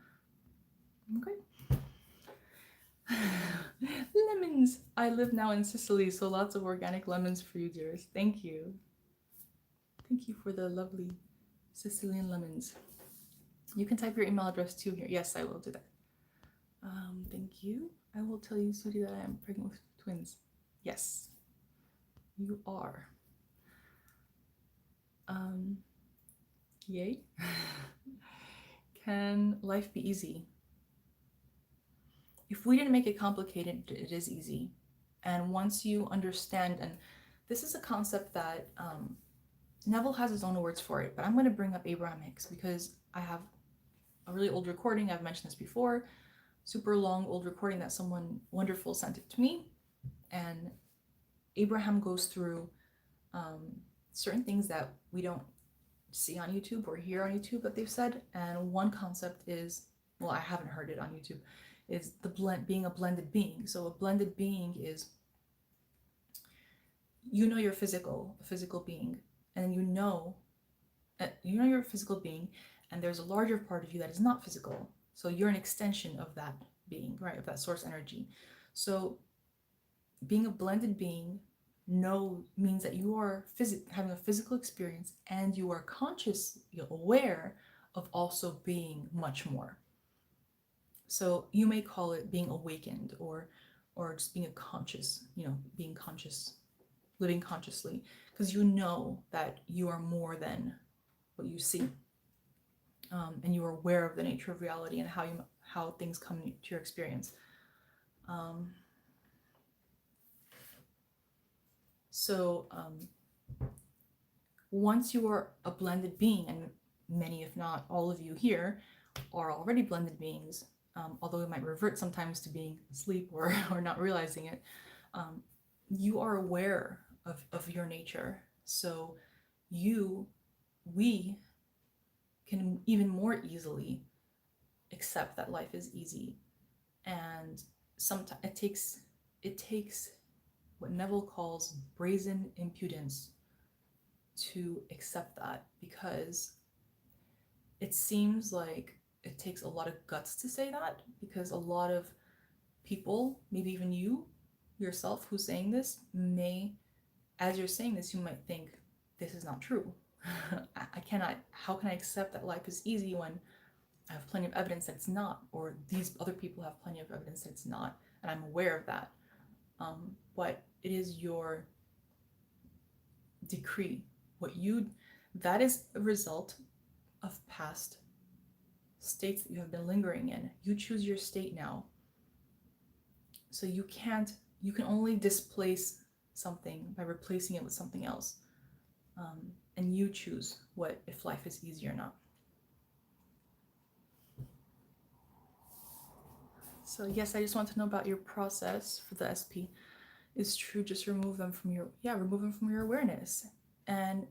Okay. Lemons. I live now in Sicily, so lots of organic lemons for you, dears. Thank you. Thank you for the lovely Sicilian lemons. You can type your email address too here. Yes, I will do that. Thank you. I will tell you, Sudi, that I am pregnant with twins. Yes, you are. Yay. Can life be easy? If we didn't make it complicated, it is easy. And once you understand, and this is a concept that Neville has his own words for it, but I'm going to bring up Abraham Hicks because I have a really old recording. I've mentioned this before, super long old recording that someone wonderful sent it to me. And Abraham goes through certain things that we don't see on YouTube or hear on YouTube that they've said. And one concept is, well, I haven't heard it on YouTube, is being a blended being. So a blended being is, you're a physical being, and you're a physical being, and there's a larger part of you that is not physical. So you're an extension of that being, right? Of that source energy. So being a blended being means that you are having a physical experience and you are conscious, you're aware of also being much more. So you may call it being awakened or just being a conscious, being conscious, living consciously, because you know that you are more than what you see. And you are aware of the nature of reality and how things come to your experience. So once you are a blended being, and many, if not all of you here, are already blended beings, although it might revert sometimes to being asleep or not realizing it, you are aware of your nature. So we can even more easily accept that life is easy. And sometimes it takes what Neville calls brazen impudence to accept that, because it seems like it takes a lot of guts to say that, because a lot of people, maybe even you yourself who's saying this, as you're saying this, you might think, this is not true. How can I accept that life is easy when I have plenty of evidence that it's not, or these other people have plenty of evidence that it's not, and I'm aware of that. But it is your decree. That is a result of past states that you have been lingering in. You choose your state now. So you can only displace something by replacing it with something else. And you choose if life is easy or not. So yes, I just want to know about your process for the SP. It's true, just remove them from your awareness. And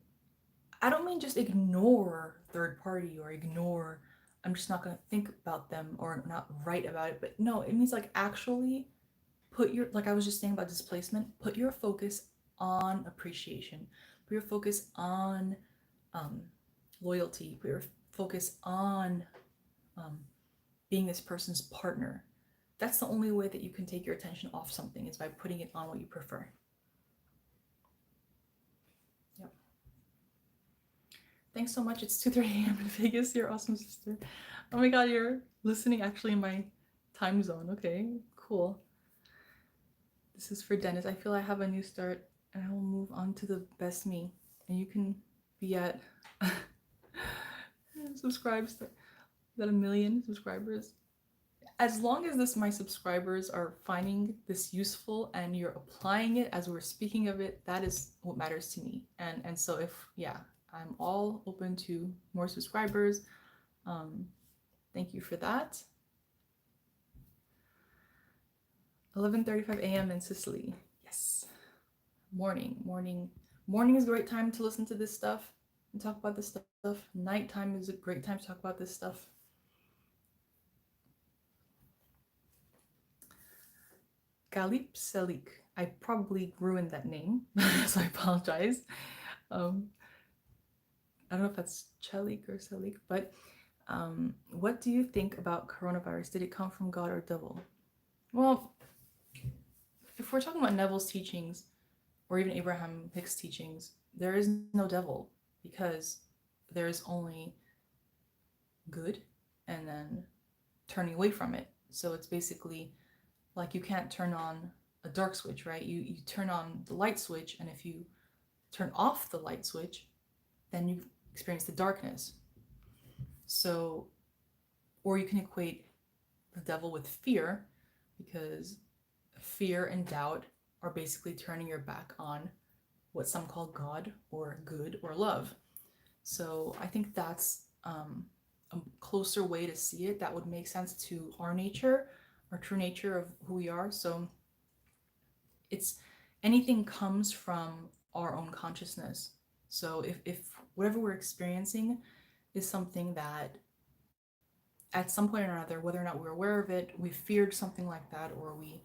I don't mean just ignore third party or ignore, I'm just not going to think about them or not write about it. But no, it means like actually like I was just saying about displacement, put your focus on appreciation, put your focus on loyalty, put your focus on being this person's partner. That's the only way that you can take your attention off something, is by putting it on what you prefer. Yep. Thanks so much. It's 2:30 a.m. in Vegas. You're awesome, sister. Oh my god, you're listening actually in my time zone. Okay, cool. This is for Dennis. I feel I have a new start and I will move on to the best me. And you can be at subscribes. Is that 1 million subscribers? As long as my subscribers are finding this useful and you're applying it as we're speaking of it, that is what matters to me. And so I'm all open to more subscribers. Thank you for that. 11:35 a.m. in Sicily. Yes. Morning is a great time to listen to this stuff and talk about this stuff. Nighttime is a great time to talk about this stuff. Galip Selik. I probably ruined that name, so I apologize. I don't know if that's Chelik or Selik, but what do you think about coronavirus? Did it come from God or devil? Well, if we're talking about Neville's teachings or even Abraham Hicks' teachings, there is no devil because there is only good and then turning away from it. So it's basically like you can't turn on a dark switch, right? You turn on the light switch, and if you turn off the light switch, then you experience the darkness. So, or you can equate the devil with fear, because fear and doubt are basically turning your back on what some call God or good or love. So I think that's a closer way to see it that would make sense to our nature, our true nature of who we are. So it's anything comes from our own consciousness. So if whatever we're experiencing is something that at some point or another, whether or not we're aware of it, we feared something like that, or we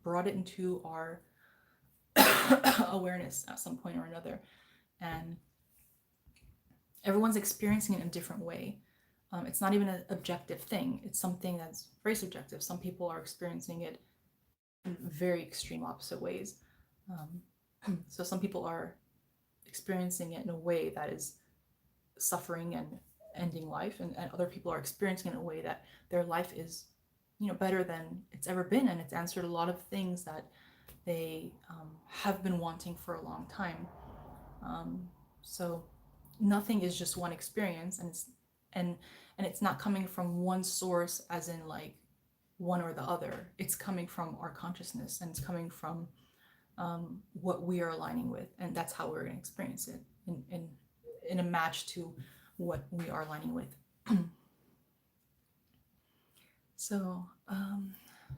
brought it into our awareness at some point or another. And everyone's experiencing it in a different way. It's not even an objective thing. It's something that's very subjective. Some people are experiencing it in very extreme opposite ways. So some people are experiencing it in a way that is suffering and ending life, and other people are experiencing it in a way that their life is, better than it's ever been, and it's answered a lot of things that they have been wanting for a long time. So nothing is just one experience, and it's not coming from one source, as in like one or the other. It's coming from our consciousness, and it's coming from what we are aligning with, and that's how we're going to experience it in a match to what we are aligning with. So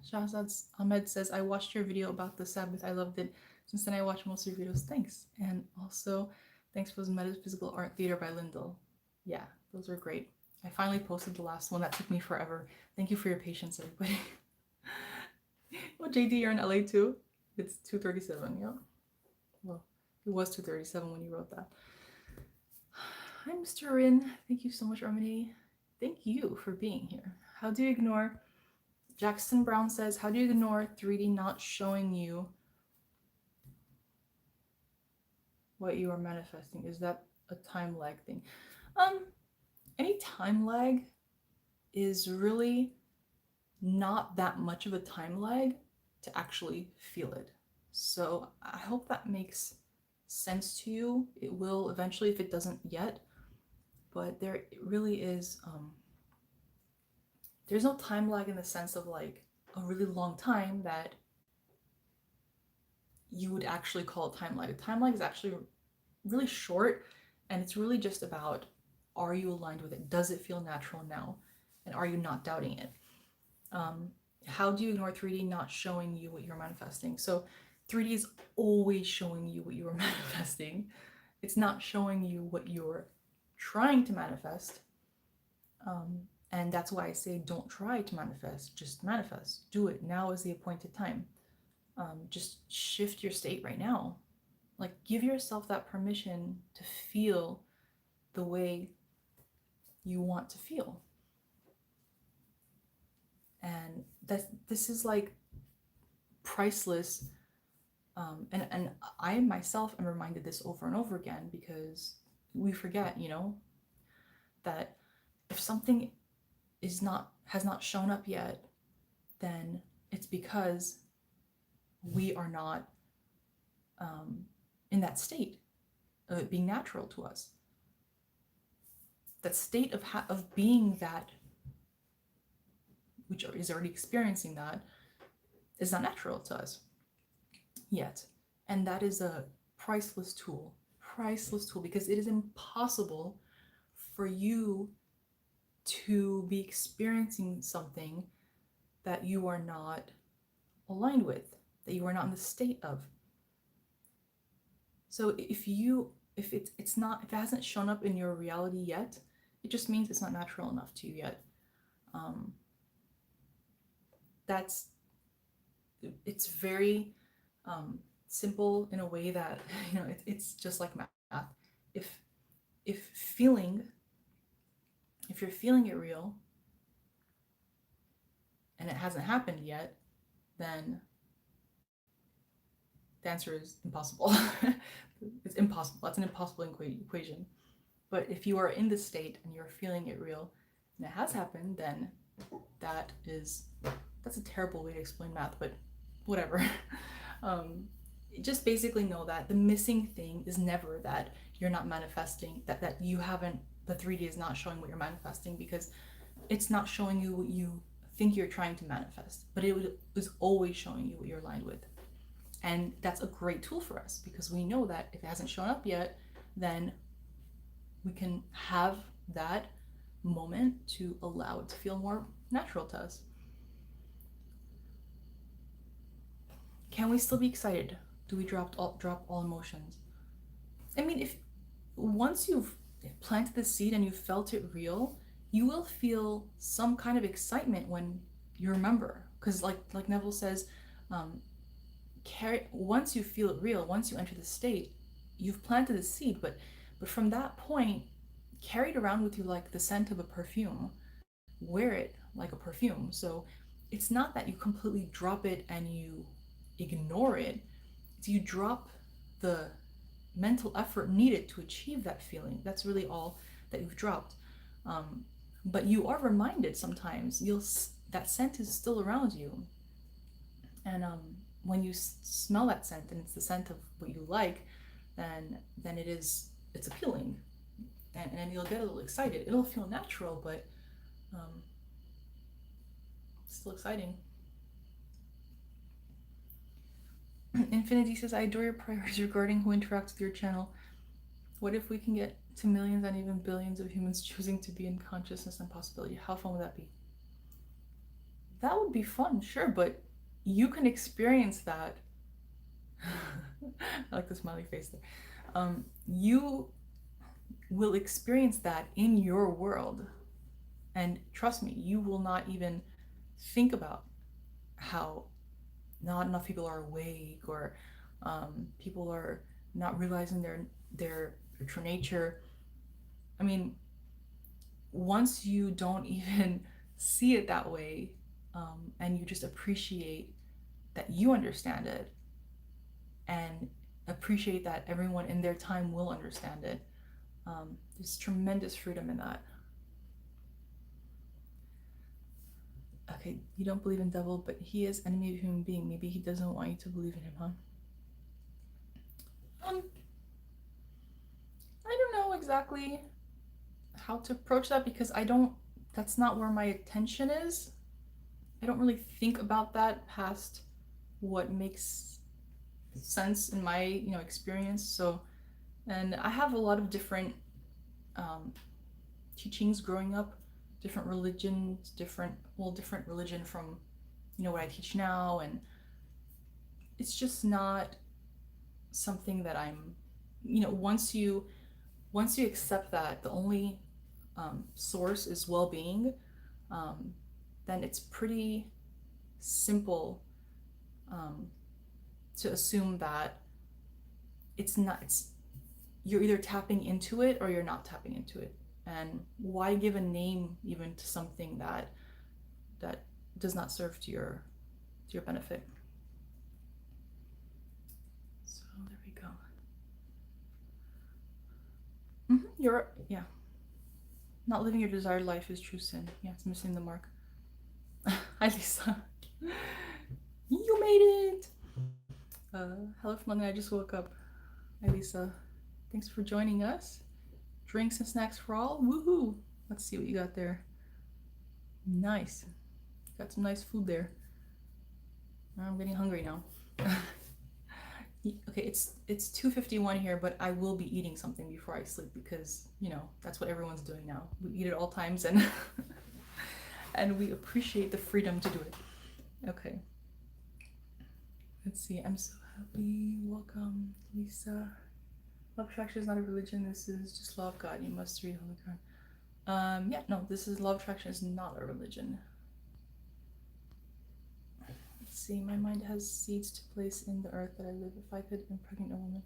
Shahzad Ahmed says, I watched your video about the Sabbath. I loved it. Since then I watch most of your videos. Thanks. And also thanks for those Metaphysical Art Theater by Lyndall. Yeah, those were great. I finally posted the last one. That took me forever. Thank you for your patience, everybody. Well, JD, you're in LA too? It's 2:37, yeah. Well, it was 2:37 when you wrote that. Hi, Mr. Rin. Thank you so much, Armini. Thank you for being here. How do you ignore... Jackson Brown says, how do you ignore 3D not showing you what you are manifesting? Is that a time lag thing? Any time lag is really not that much of a time lag to actually feel it. So I hope that makes sense to you. It will eventually if it doesn't yet, but there really is there's no time lag in the sense of like a really long time that you would actually call a time lag. A time lag is actually really short, and it's really just about, are you aligned with it? Does it feel natural now? And are you not doubting it? How do you ignore 3D not showing you what you're manifesting? So 3D is always showing you what you are manifesting. It's not showing you what you're trying to manifest. And that's why I say don't try to manifest, just manifest. Do it. Now is the appointed time. Just shift your state right now. Like, give yourself that permission to feel the way you want to feel. And this is like priceless. And I myself am reminded this over and over again, because we forget, that if something has not shown up yet, then it's because we are not in that state of it being natural to us. That state of being that which is already experiencing that is not natural to us yet. And that is a priceless tool, because it is impossible for you to be experiencing something that you are not aligned with, that you are not in the state of. So if it's not, if it hasn't shown up in your reality yet, it just means it's not natural enough to you yet. Um, that's it's very simple in a way that it's just like math. If if feeling if you're feeling it real and it hasn't happened yet, then the answer is impossible. It's impossible. That's an impossible equation. But if you are in the state and you're feeling it real and it has happened, then that's a terrible way to explain math, but whatever. um, just basically know that the missing thing is never that you're not manifesting, that you haven't, the 3D is not showing what you're manifesting, because it's not showing you what you think you're trying to manifest, but it was always showing you what you're aligned with. And that's a great tool for us, because we know that if it hasn't shown up yet, then we can have that moment to allow it to feel more natural to us. Can we still be excited? Do we drop all emotions? I mean, if once you've planted the seed and you felt it real, you will feel some kind of excitement when you remember, because like Neville says, once you feel it real, once you enter the state, you've planted the seed, but from that point, carry it around with you like the scent of a perfume. Wear it like a perfume. So it's not that you completely drop it and you ignore it. It's you drop the mental effort needed to achieve that feeling. That's really all that you've dropped. But you are reminded sometimes. That scent is still around you, and when you smell that scent and it's the scent of what you like, then it's appealing, and you'll get a little excited. It'll feel natural, but still exciting. Infinity says, I adore your priorities regarding who interacts with your channel. What if we can get to millions and even billions of humans choosing to be in consciousness and possibility? How fun would that be? That would be fun, sure, but you can experience that. I like the smiley face there. You will experience that in your world. And trust me, you will not even think about how not enough people are awake, or people are not realizing their true nature. I mean, once you don't even see it that way, and you just appreciate that you understand it, and appreciate that everyone in their time will understand it, there's tremendous freedom in that. Okay, you don't believe in devil, but he is enemy of human being. Maybe he doesn't want you to believe in him, huh? I don't know exactly how to approach that, because that's not where my attention is. I don't really think about that past what makes sense in my experience. So, and I have a lot of different teachings growing up, different religions, different religion from what I teach now, and it's just not something that I'm once you accept that the only source is well-being, then it's pretty simple to assume that you're either tapping into it or you're not tapping into it. And why give a name even to something that does not serve to your benefit? So there we go. Yeah. Not living your desired life is true sin. Yeah, it's missing the mark. Hi, Lisa. You made it. Hello from London. I just woke up. Hi, Lisa. Thanks for joining us. Drinks and snacks for all. Woohoo! Let's see what you got there. Nice. Got some nice food there. I'm getting hungry now. Okay, it's 2:51 here, but I will be eating something before I sleep because, that's what everyone's doing now. We eat at all times and and we appreciate the freedom to do it. Okay. Let's see. I'm so happy. Welcome, Lisa. Love attraction is not a religion. This is just love God. You must read Holy Quran. Yeah, no, this is love attraction is not a religion. Let's see. My mind has seeds to place in the earth that I live. If I could impregnate a woman,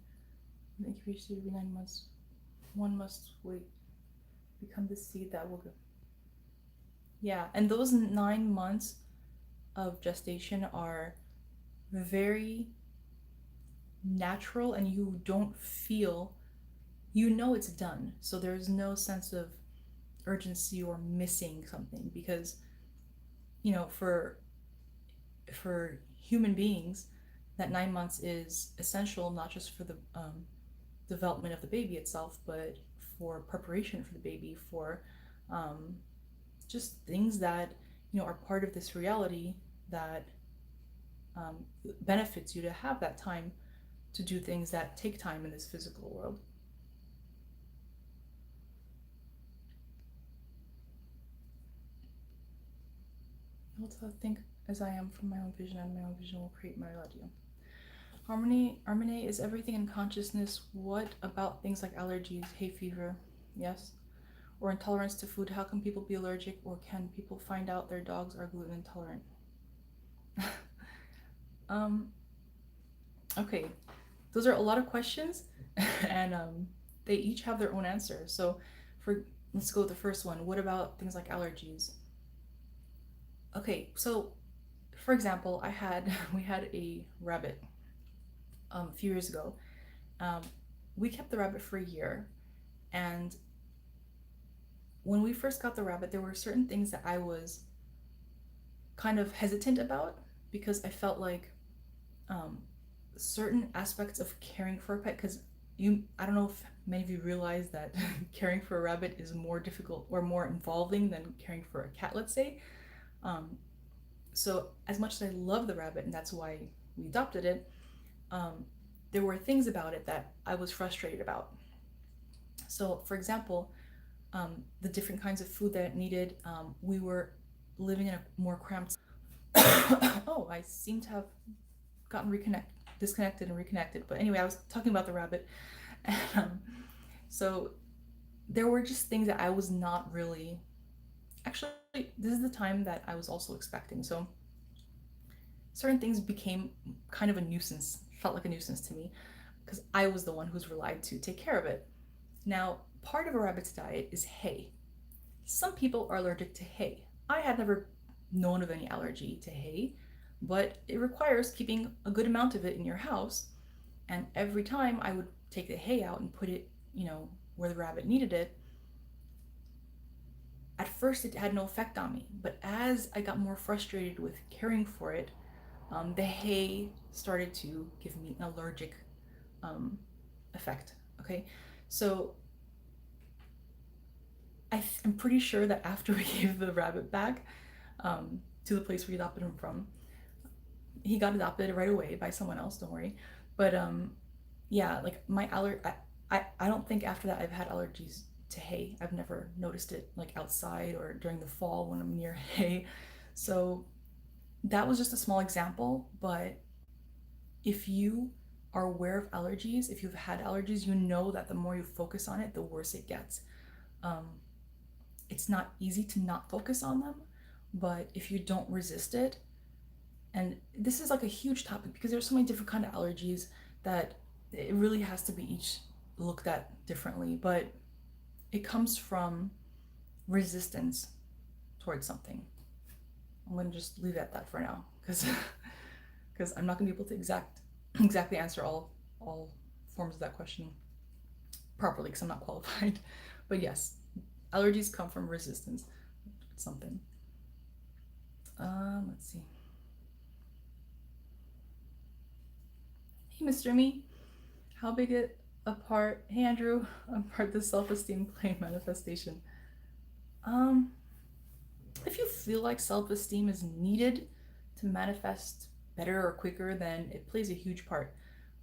the incubation period would be 9 months. One must wait. Become the seed that will go. Yeah, and those 9 months of gestation are very natural, and you don't feel, it's done. So there's no sense of urgency or missing something because, for human beings, that 9 months is essential not just for the development of the baby itself, but for preparation for the baby, for um, just things that are part of this reality that um, benefits you to have that time to do things that take time in this physical world. Also think as I am from my own vision, and my own vision will create my reality. Harmony is everything in consciousness. What about things like allergies, hay fever? Yes. Or intolerance to food? How can people be allergic, or can people find out their dogs are gluten intolerant? um, okay, those are a lot of questions, and they each have their own answer. So, let's go with the first one. What about things like allergies? Okay, so for example, we had a rabbit a few years ago. Um, we kept the rabbit for a year, and when we first got the rabbit, there were certain things that I was kind of hesitant about because I felt like um, certain aspects of caring for a pet, because I don't know if many of you realize that caring for a rabbit is more difficult or more involving than caring for a cat, let's say. Um, so as much as I love the rabbit and that's why we adopted it, um, there were things about it that I was frustrated about. So for example, the different kinds of food that it needed, we were living in a more cramped. Oh, I seem to have gotten disconnected and reconnected. But anyway, I was talking about the rabbit. And, so there were just things that I was not really. Actually, this is the time that I was also expecting. So certain things became kind of a nuisance, felt like a nuisance to me, because I was the one who's relied to take care of it. Now, part of a rabbit's diet is hay. Some people are allergic to hay. I had never known of any allergy to hay, but it requires keeping a good amount of it in your house. And every time I would take the hay out and put it, where the rabbit needed it, at first it had no effect on me. But as I got more frustrated with caring for it, the hay started to give me an allergic effect. Okay, so I'm pretty sure that after we gave the rabbit back to the place we adopted him from, he got adopted right away by someone else. Don't worry, but yeah, like I don't think after that I've had allergies to hay. I've never noticed it like outside or during the fall when I'm near hay. So that was just a small example, but if you are aware of allergies, if you've had allergies, you know that the more you focus on it, the worse it gets. Um, it's not easy to not focus on them, but if you don't resist it, and this is like a huge topic because there's so many different kind of allergies that it really has to be each looked at differently, but it comes from resistance towards something. I'm going to just leave it at that for now because I'm not going to be able to exactly answer all forms of that question properly because I'm not qualified. But yes, allergies come from resistance to something. Let's see. Hey, Mr. Me, how big a part? Hey, Andrew, a part the self-esteem play manifestation. Um, if you feel like self-esteem is needed to manifest better or quicker, then it plays a huge part.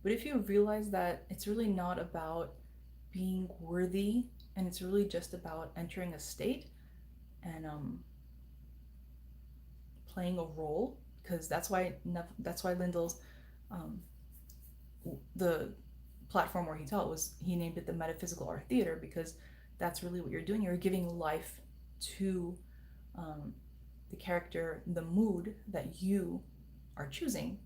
But if you realize that it's really not about being worthy, and it's really just about entering a state and playing a role, because that's why Lindel's um, the platform where he taught was, he named it the metaphysical art theater, because that's really what you're doing. You're giving life to um, the character, the mood that you are choosing.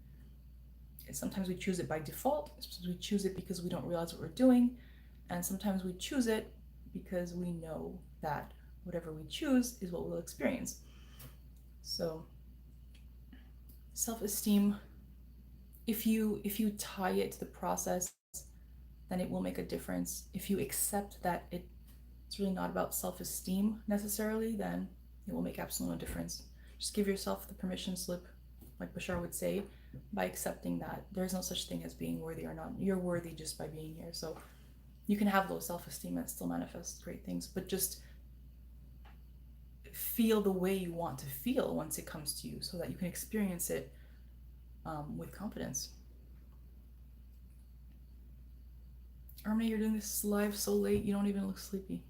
And sometimes we choose it by default, sometimes we choose it because we don't realize what we're doing, and sometimes we choose it because we know that whatever we choose is what we'll experience. So self-esteem, if you tie it to the process, then it will make a difference. If you accept that it's really not about self-esteem necessarily, then it will make absolutely no difference. Just give yourself the permission slip, like Bashar would say, by accepting that there's no such thing as being worthy or not. You're worthy just by being here. So you can have low self-esteem and still manifest great things, but just feel the way you want to feel once it comes to you, so that you can experience it with confidence. Armina, you're doing this live so late, you don't even look sleepy.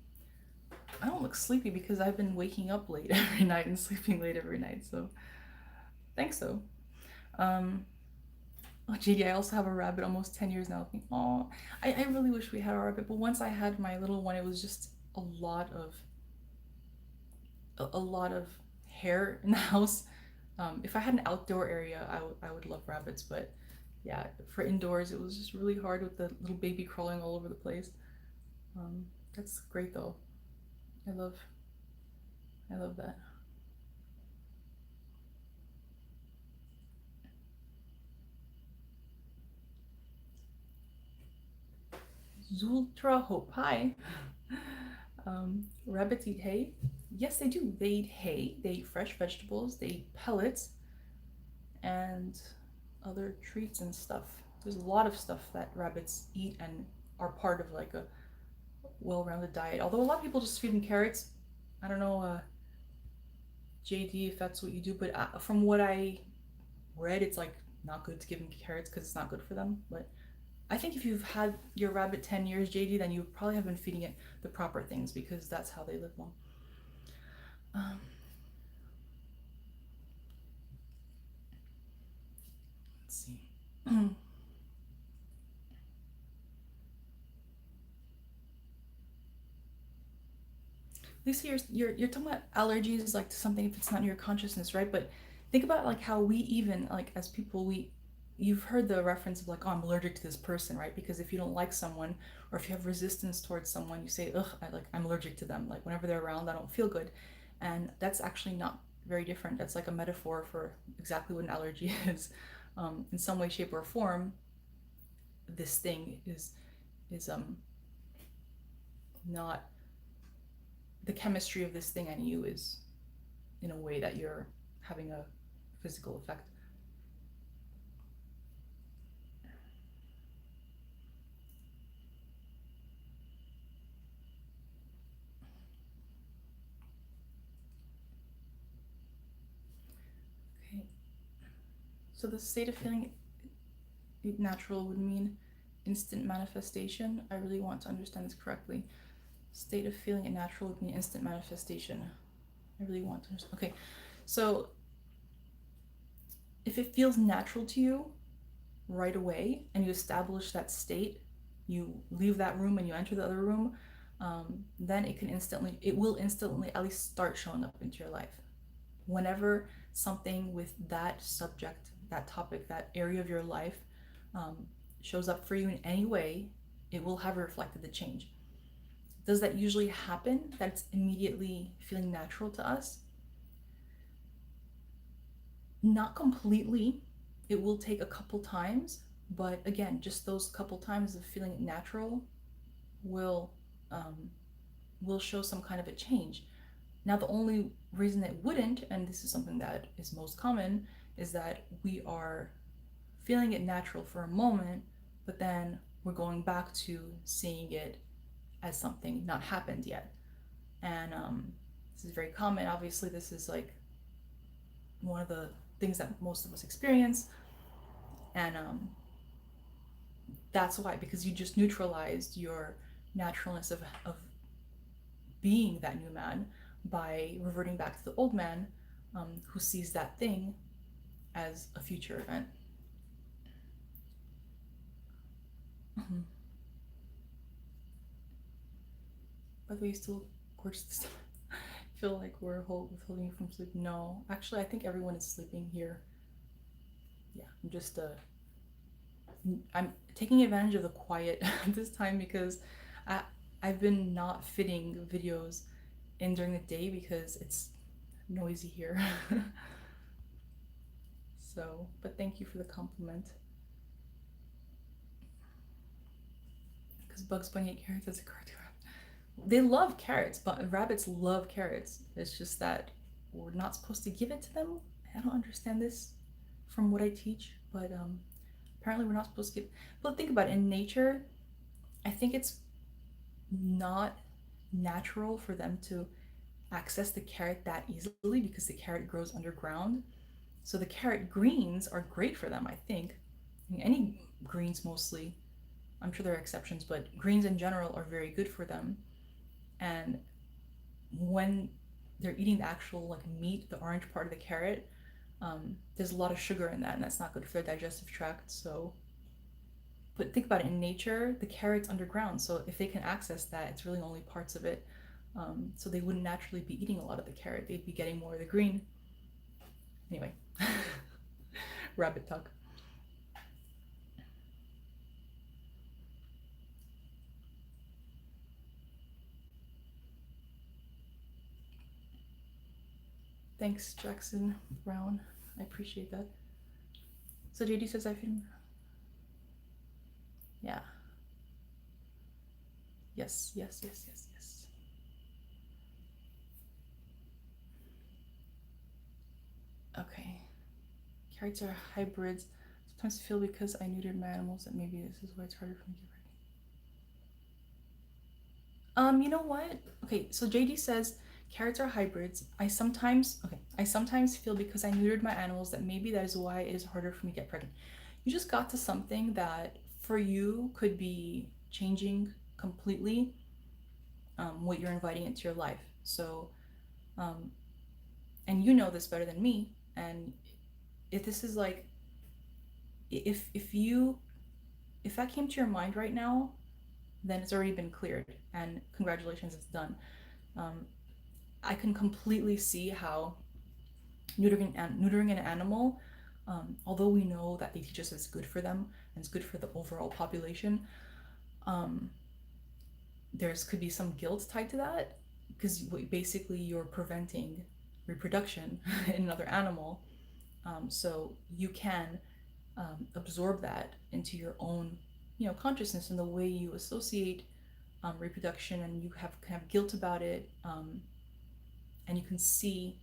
I don't look sleepy because I've been waking up late every night and sleeping late every night, so thanks though. Um, oh, JD, I also have a rabbit, almost 10 years now. Oh, I really wish we had a rabbit, but once I had my little one, it was just a lot of hair in the house. If I had an outdoor area, I would love rabbits, but yeah, for indoors, it was just really hard with the little baby crawling all over the place. Um, that's great though. I love I love that. Zultra Hope. Hi. Rabbits eat hay. Yes, they do. They eat hay. They eat fresh vegetables. They eat pellets and other treats and stuff. There's a lot of stuff that rabbits eat and are part of like a well-rounded diet. Although a lot of people just feed them carrots. I don't know, JD, if that's what you do, but from what I read, it's like not good to give them carrots because it's not good for them. But I think if you've had your rabbit 10 years, JD, then you probably have been feeding it the proper things, because that's how they live long. Um, let's see. Lisa, you're talking about allergies like to something if it's not in your consciousness, right? But think about like how we, even like as people, you've heard the reference of like, oh, I'm allergic to this person, right? Because if you don't like someone, or if you have resistance towards someone, you say, ugh, I'm allergic to them. Like whenever they're around, I don't feel good. And that's actually not very different. That's like a metaphor for exactly what an allergy is. In some way, shape, or form, this thing is not, the chemistry of this thing and you is in a way that you're having a physical effect. Okay. So the state of feeling natural would mean instant manifestation. I really want to understand this correctly. State of feeling it natural would mean instant manifestation. I really want to understand. Okay. So if it feels natural to you right away and you establish that state, you leave that room and you enter the other room, then it will instantly at least start showing up into your life. Whenever something with that subject, that topic, that area of your life um, shows up for you in any way, it will have reflected the change. Does that usually happen? That it's immediately feeling natural to us? Not completely. It will take a couple times, but again, just those couple times of feeling natural will um, will show some kind of a change. Now, the only reason it wouldn't, and this is something that is most common, is that we are feeling it natural for a moment, but then we're going back to seeing it as something not happened yet. And this is very common. Obviously, this is like one of the things that most of us experience. And that's why, because you just neutralized your naturalness of being that new man by reverting back to the old man, who sees that thing as a future event. Mm-hmm. By the way, you still gorgeous this time. Feel like we're withholding you from sleep. No, actually, I think everyone is sleeping here. Yeah, I'm taking advantage of the quiet this time because I I've been not fitting videos in during the day because it's noisy here. So, but thank you for the compliment. Because Bugs Bunny ate carrots as a cartoon. They love carrots, but rabbits love carrots. It's just that we're not supposed to give it to them. I don't understand this from what I teach, but apparently we're not supposed to give. But think about it. In nature, I think it's not natural for them to access the carrot that easily because the carrot grows underground. So the carrot greens are great for them, I think. I mean, any greens mostly. I'm sure there are exceptions, but greens in general are very good for them. And when they're eating the actual like meat, the orange part of the carrot, there's a lot of sugar in that, and that's not good for their digestive tract. So, but think about it, in nature, the carrot's underground, so if they can access that, it's really only parts of it. So they wouldn't naturally be eating a lot of the carrot; they'd be getting more of the green. Anyway, rabbit talk. Thanks, Jackson Brown. I appreciate that. So JD says I feel. Yeah. Yes. Yes. Yes. Yes. Yes. Okay. Carrots are hybrids. Sometimes I feel because I neutered my animals that maybe this is why it's harder for me to get pregnant. You know what? Okay, so JD says carrots are hybrids. I sometimes feel because I neutered my animals that maybe that is why it is harder for me to get pregnant. You just got to something that for you could be changing completely, what you're inviting into your life. So, um, and you know this better than me. And if this is like, if you if that came to your mind right now, then it's already been cleared, and congratulations, it's done. Um, I can completely see how neutering an animal, although we know that they teach us it's good for them and it's good for the overall population, um, there's could be some guilt tied to that because basically you're preventing reproduction in another animal. So you can absorb that into your own, consciousness and the way you associate reproduction, and you can have guilt about it, and you can see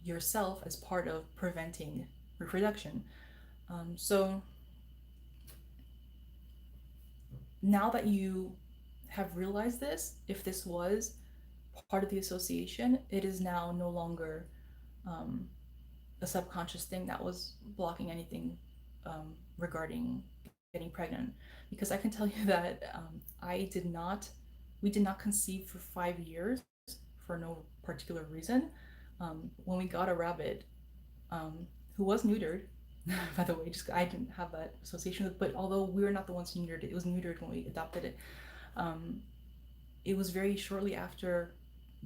yourself as part of preventing reproduction. So now that you have realized this, if this was part of the association, it is now no longer um, a subconscious thing that was blocking anything regarding getting pregnant. Because I can tell you that we did not conceive for 5 years for no particular reason. When we got a rabbit, who was neutered, by the way, just I didn't have that association with, but although we were not the ones who neutered it, it was neutered when we adopted it. Um, it was very shortly after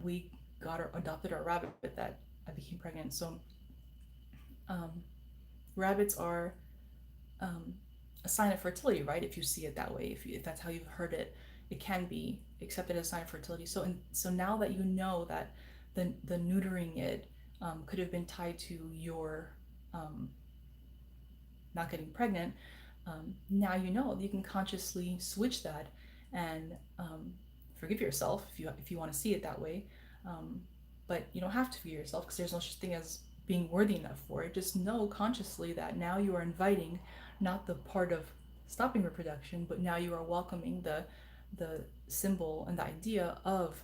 we adopted our rabbit that I became pregnant. So um, rabbits are um, a sign of fertility, right? If you see it that way, if that's how you've heard it, it can be accepted as a sign of fertility. So now that you know that the neutering it could have been tied to your um, not getting pregnant, now you know you can consciously switch that and forgive yourself if you want to see it that way. Um, but you don't have to forgive yourself because there's no such thing as being worthy enough for it. Just know consciously that now you are inviting not the part of stopping reproduction, but now you are welcoming the symbol and the idea of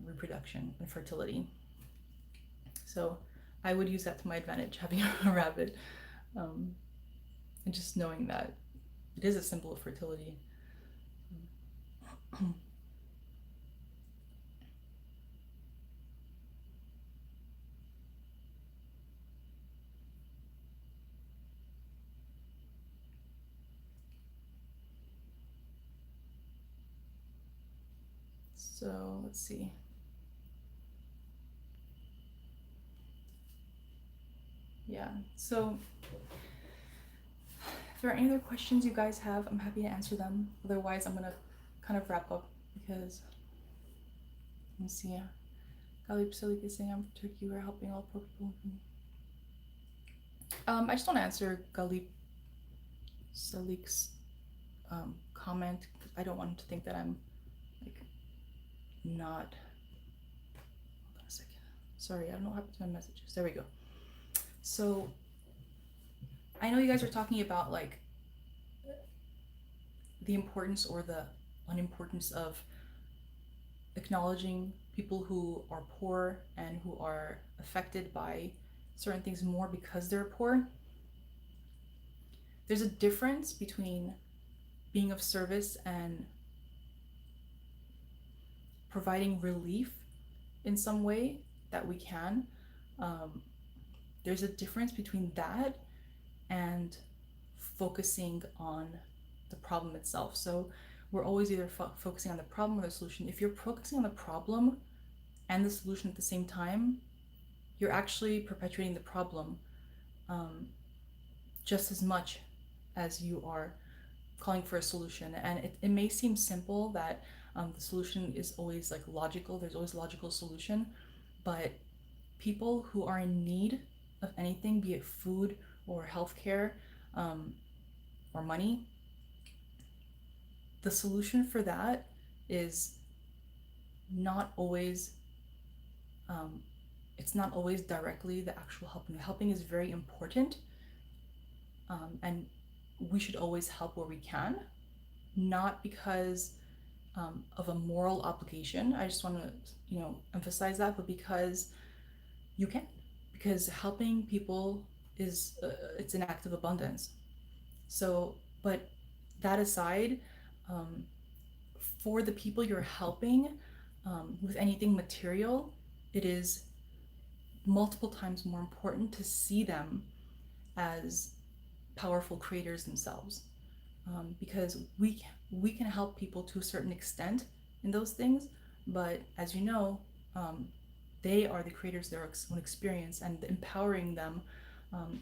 reproduction and fertility. So I would use that to my advantage, having a rabbit, and just knowing that. It is a symbol of fertility. So let's see. Yeah, so if there are any other questions you guys have, I'm happy to answer them. Otherwise, I'm gonna kind of wrap up because, let me see. Galip Salik is saying I'm from Turkey, we're helping all poor people. I just want to answer Galip Salik's comment. I don't want him to think that I'm like not. Hold on a second. Sorry, I don't know what happened to my messages. There we go. So I know you guys are talking about like the importance or the unimportance of acknowledging people who are poor and who are affected by certain things more because they're poor. There's a difference between being of service and providing relief in some way that we can. There's a difference between that and focusing on the problem itself. So we're always either focusing on the problem or the solution. If you're focusing on the problem and the solution at the same time, you're actually perpetuating the problem just as much as you are calling for a solution. And it may seem simple that the solution is always like logical, there's always a logical solution, but people who are in need of anything, be it food or healthcare or money, the solution for that is not always it's not always directly the actual helping. The helping is very important, and we should always help where we can, not because of a moral obligation. I just want to emphasize that, but because you can, because helping people is it's an act of abundance. So, but that aside, for the people you're helping with anything material, it is multiple times more important to see them as powerful creators themselves, because we can help people to a certain extent in those things, but as you know, they are the creators of their own experience, and empowering them,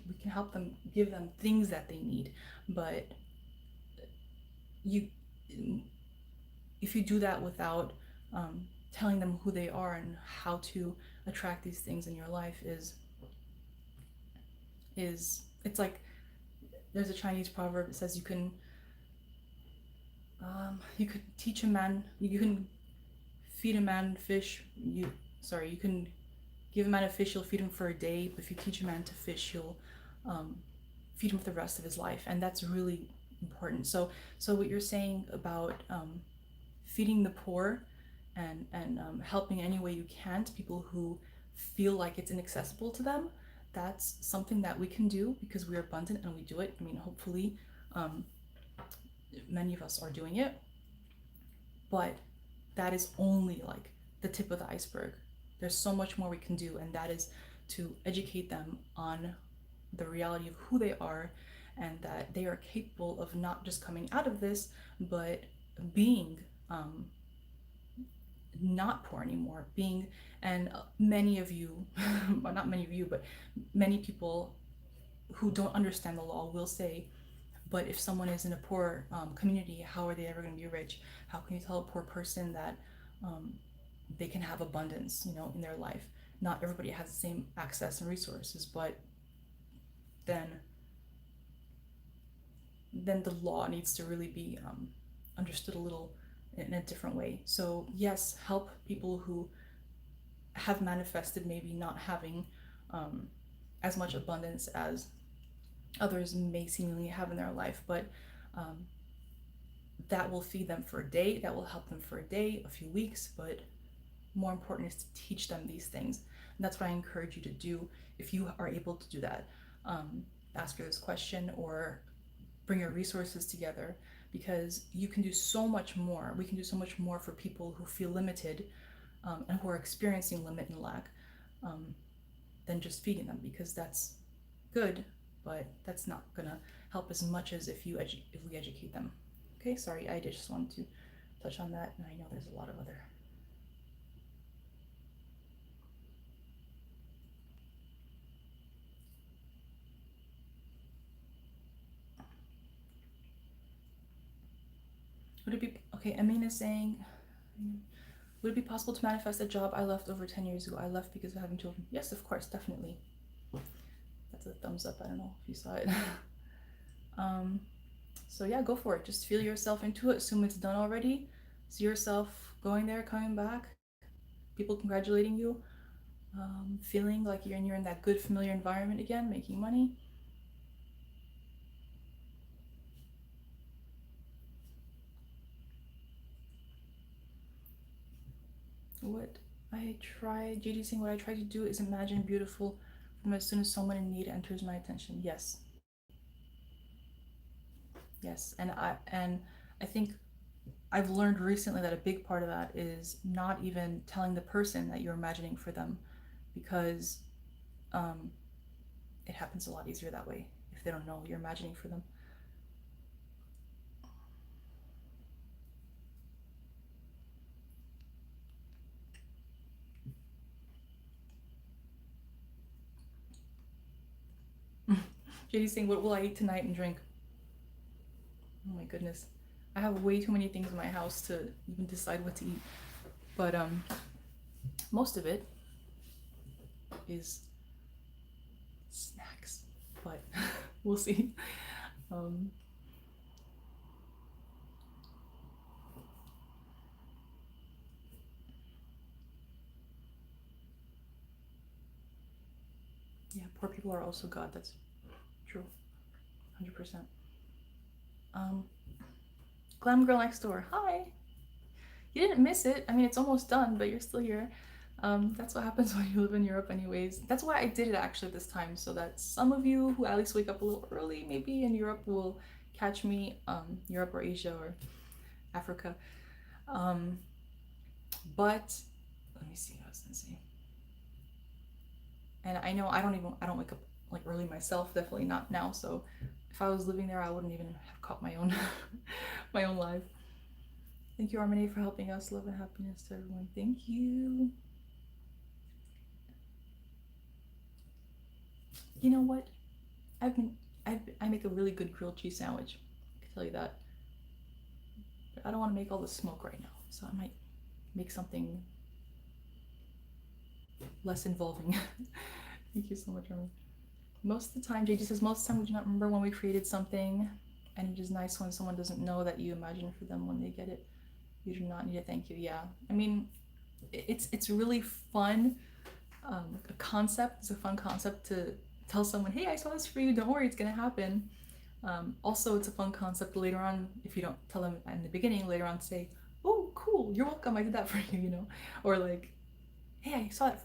we can help them, give them things that they need, but you if you do that without telling them who they are and how to attract these things in your life is it's like there's a Chinese proverb that says you could teach a man, you can feed a man fish, you can give a man a fish, you'll feed him for a day, but if you teach a man to fish, you'll feed him for the rest of his life, and that's really important. So what you're saying about feeding the poor and helping any way you can to people who feel like it's inaccessible to them, that's something that we can do because we're abundant and we do it. I mean, hopefully many of us are doing it, but that is only like the tip of the iceberg. There's so much more we can do, and that is to educate them on the reality of who they are and that they are capable of not just coming out of this, but being not poor anymore, being, and many of you, well, not many of you, but many people who don't understand the law will say, but if someone is in a poor community, how are they ever going to be rich? How can you tell a poor person that they can have abundance, in their life? Not everybody has the same access and resources, but then the law needs to really be understood a little in a different way. So yes, help people who have manifested maybe not having as much abundance as others may seemingly have in their life, but that will feed them for a day, that will help them for a day, a few weeks, but more important is to teach them these things. And that's what I encourage you to do if you are able to do that. Ask her this question or bring your resources together, because you can do so much more. We can do so much more for people who feel limited, and who are experiencing limit and lack, um, than just feeding them, because that's good, but that's not gonna help as much as if we educate them. Okay, sorry, I just wanted to touch on that, and I know there's a lot of other. Would it be okay? Amina is saying, would it be possible to manifest a job I left over 10 years ago? I left because of having children. Yes, of course, definitely. That's a thumbs up. I don't know if you saw it. um, so yeah, go for it. Just feel yourself into it. Assume it's done already. See yourself going there, coming back, people congratulating you, feeling like you're in that good familiar environment again, making money. What JD saying, what I try to do is imagine beautiful from as soon as someone in need enters my attention. Yes, yes, and I think I've learned recently that a big part of that is not even telling the person that you're imagining for them, because um, it happens a lot easier that way if they don't know you're imagining for them. JD's saying, what will I eat tonight and drink? Oh my goodness. I have way too many things in my house to even decide what to eat. But most of it is snacks. But we'll see. Um, yeah, poor people are also God. That's true. 100%. Um, Glam Girl Next Door. Hi. You didn't miss it. I mean, it's almost done, but you're still here. That's what happens when you live in Europe, anyways. That's why I did it actually this time, so that some of you who at least wake up a little early, maybe in Europe, will catch me. Europe or Asia or Africa. Um, but let me see what I was gonna say. And I know I don't wake up like early myself. Definitely not now. So if I was living there, I wouldn't even have caught my own my own life. Thank you, Armene, for helping us. Love and happiness to everyone. Thank you. You know what? I make a really good grilled cheese sandwich. I can tell you that. But I don't want to make all the smoke right now, so I might make something less involving. Thank you so much, Armene. Most of the time, JG says, most of the time we do not remember when we created something, and it is nice when someone doesn't know that you imagine for them when they get it. You do not need a thank you. Yeah, I mean, it's really fun. A concept. It's a fun concept to tell someone, hey, I saw this for you. Don't worry, it's gonna happen. Also, it's a fun concept later on, if you don't tell them in the beginning, later on say, oh, cool, you're welcome, I did that for you, you know? Or like, hey, I saw it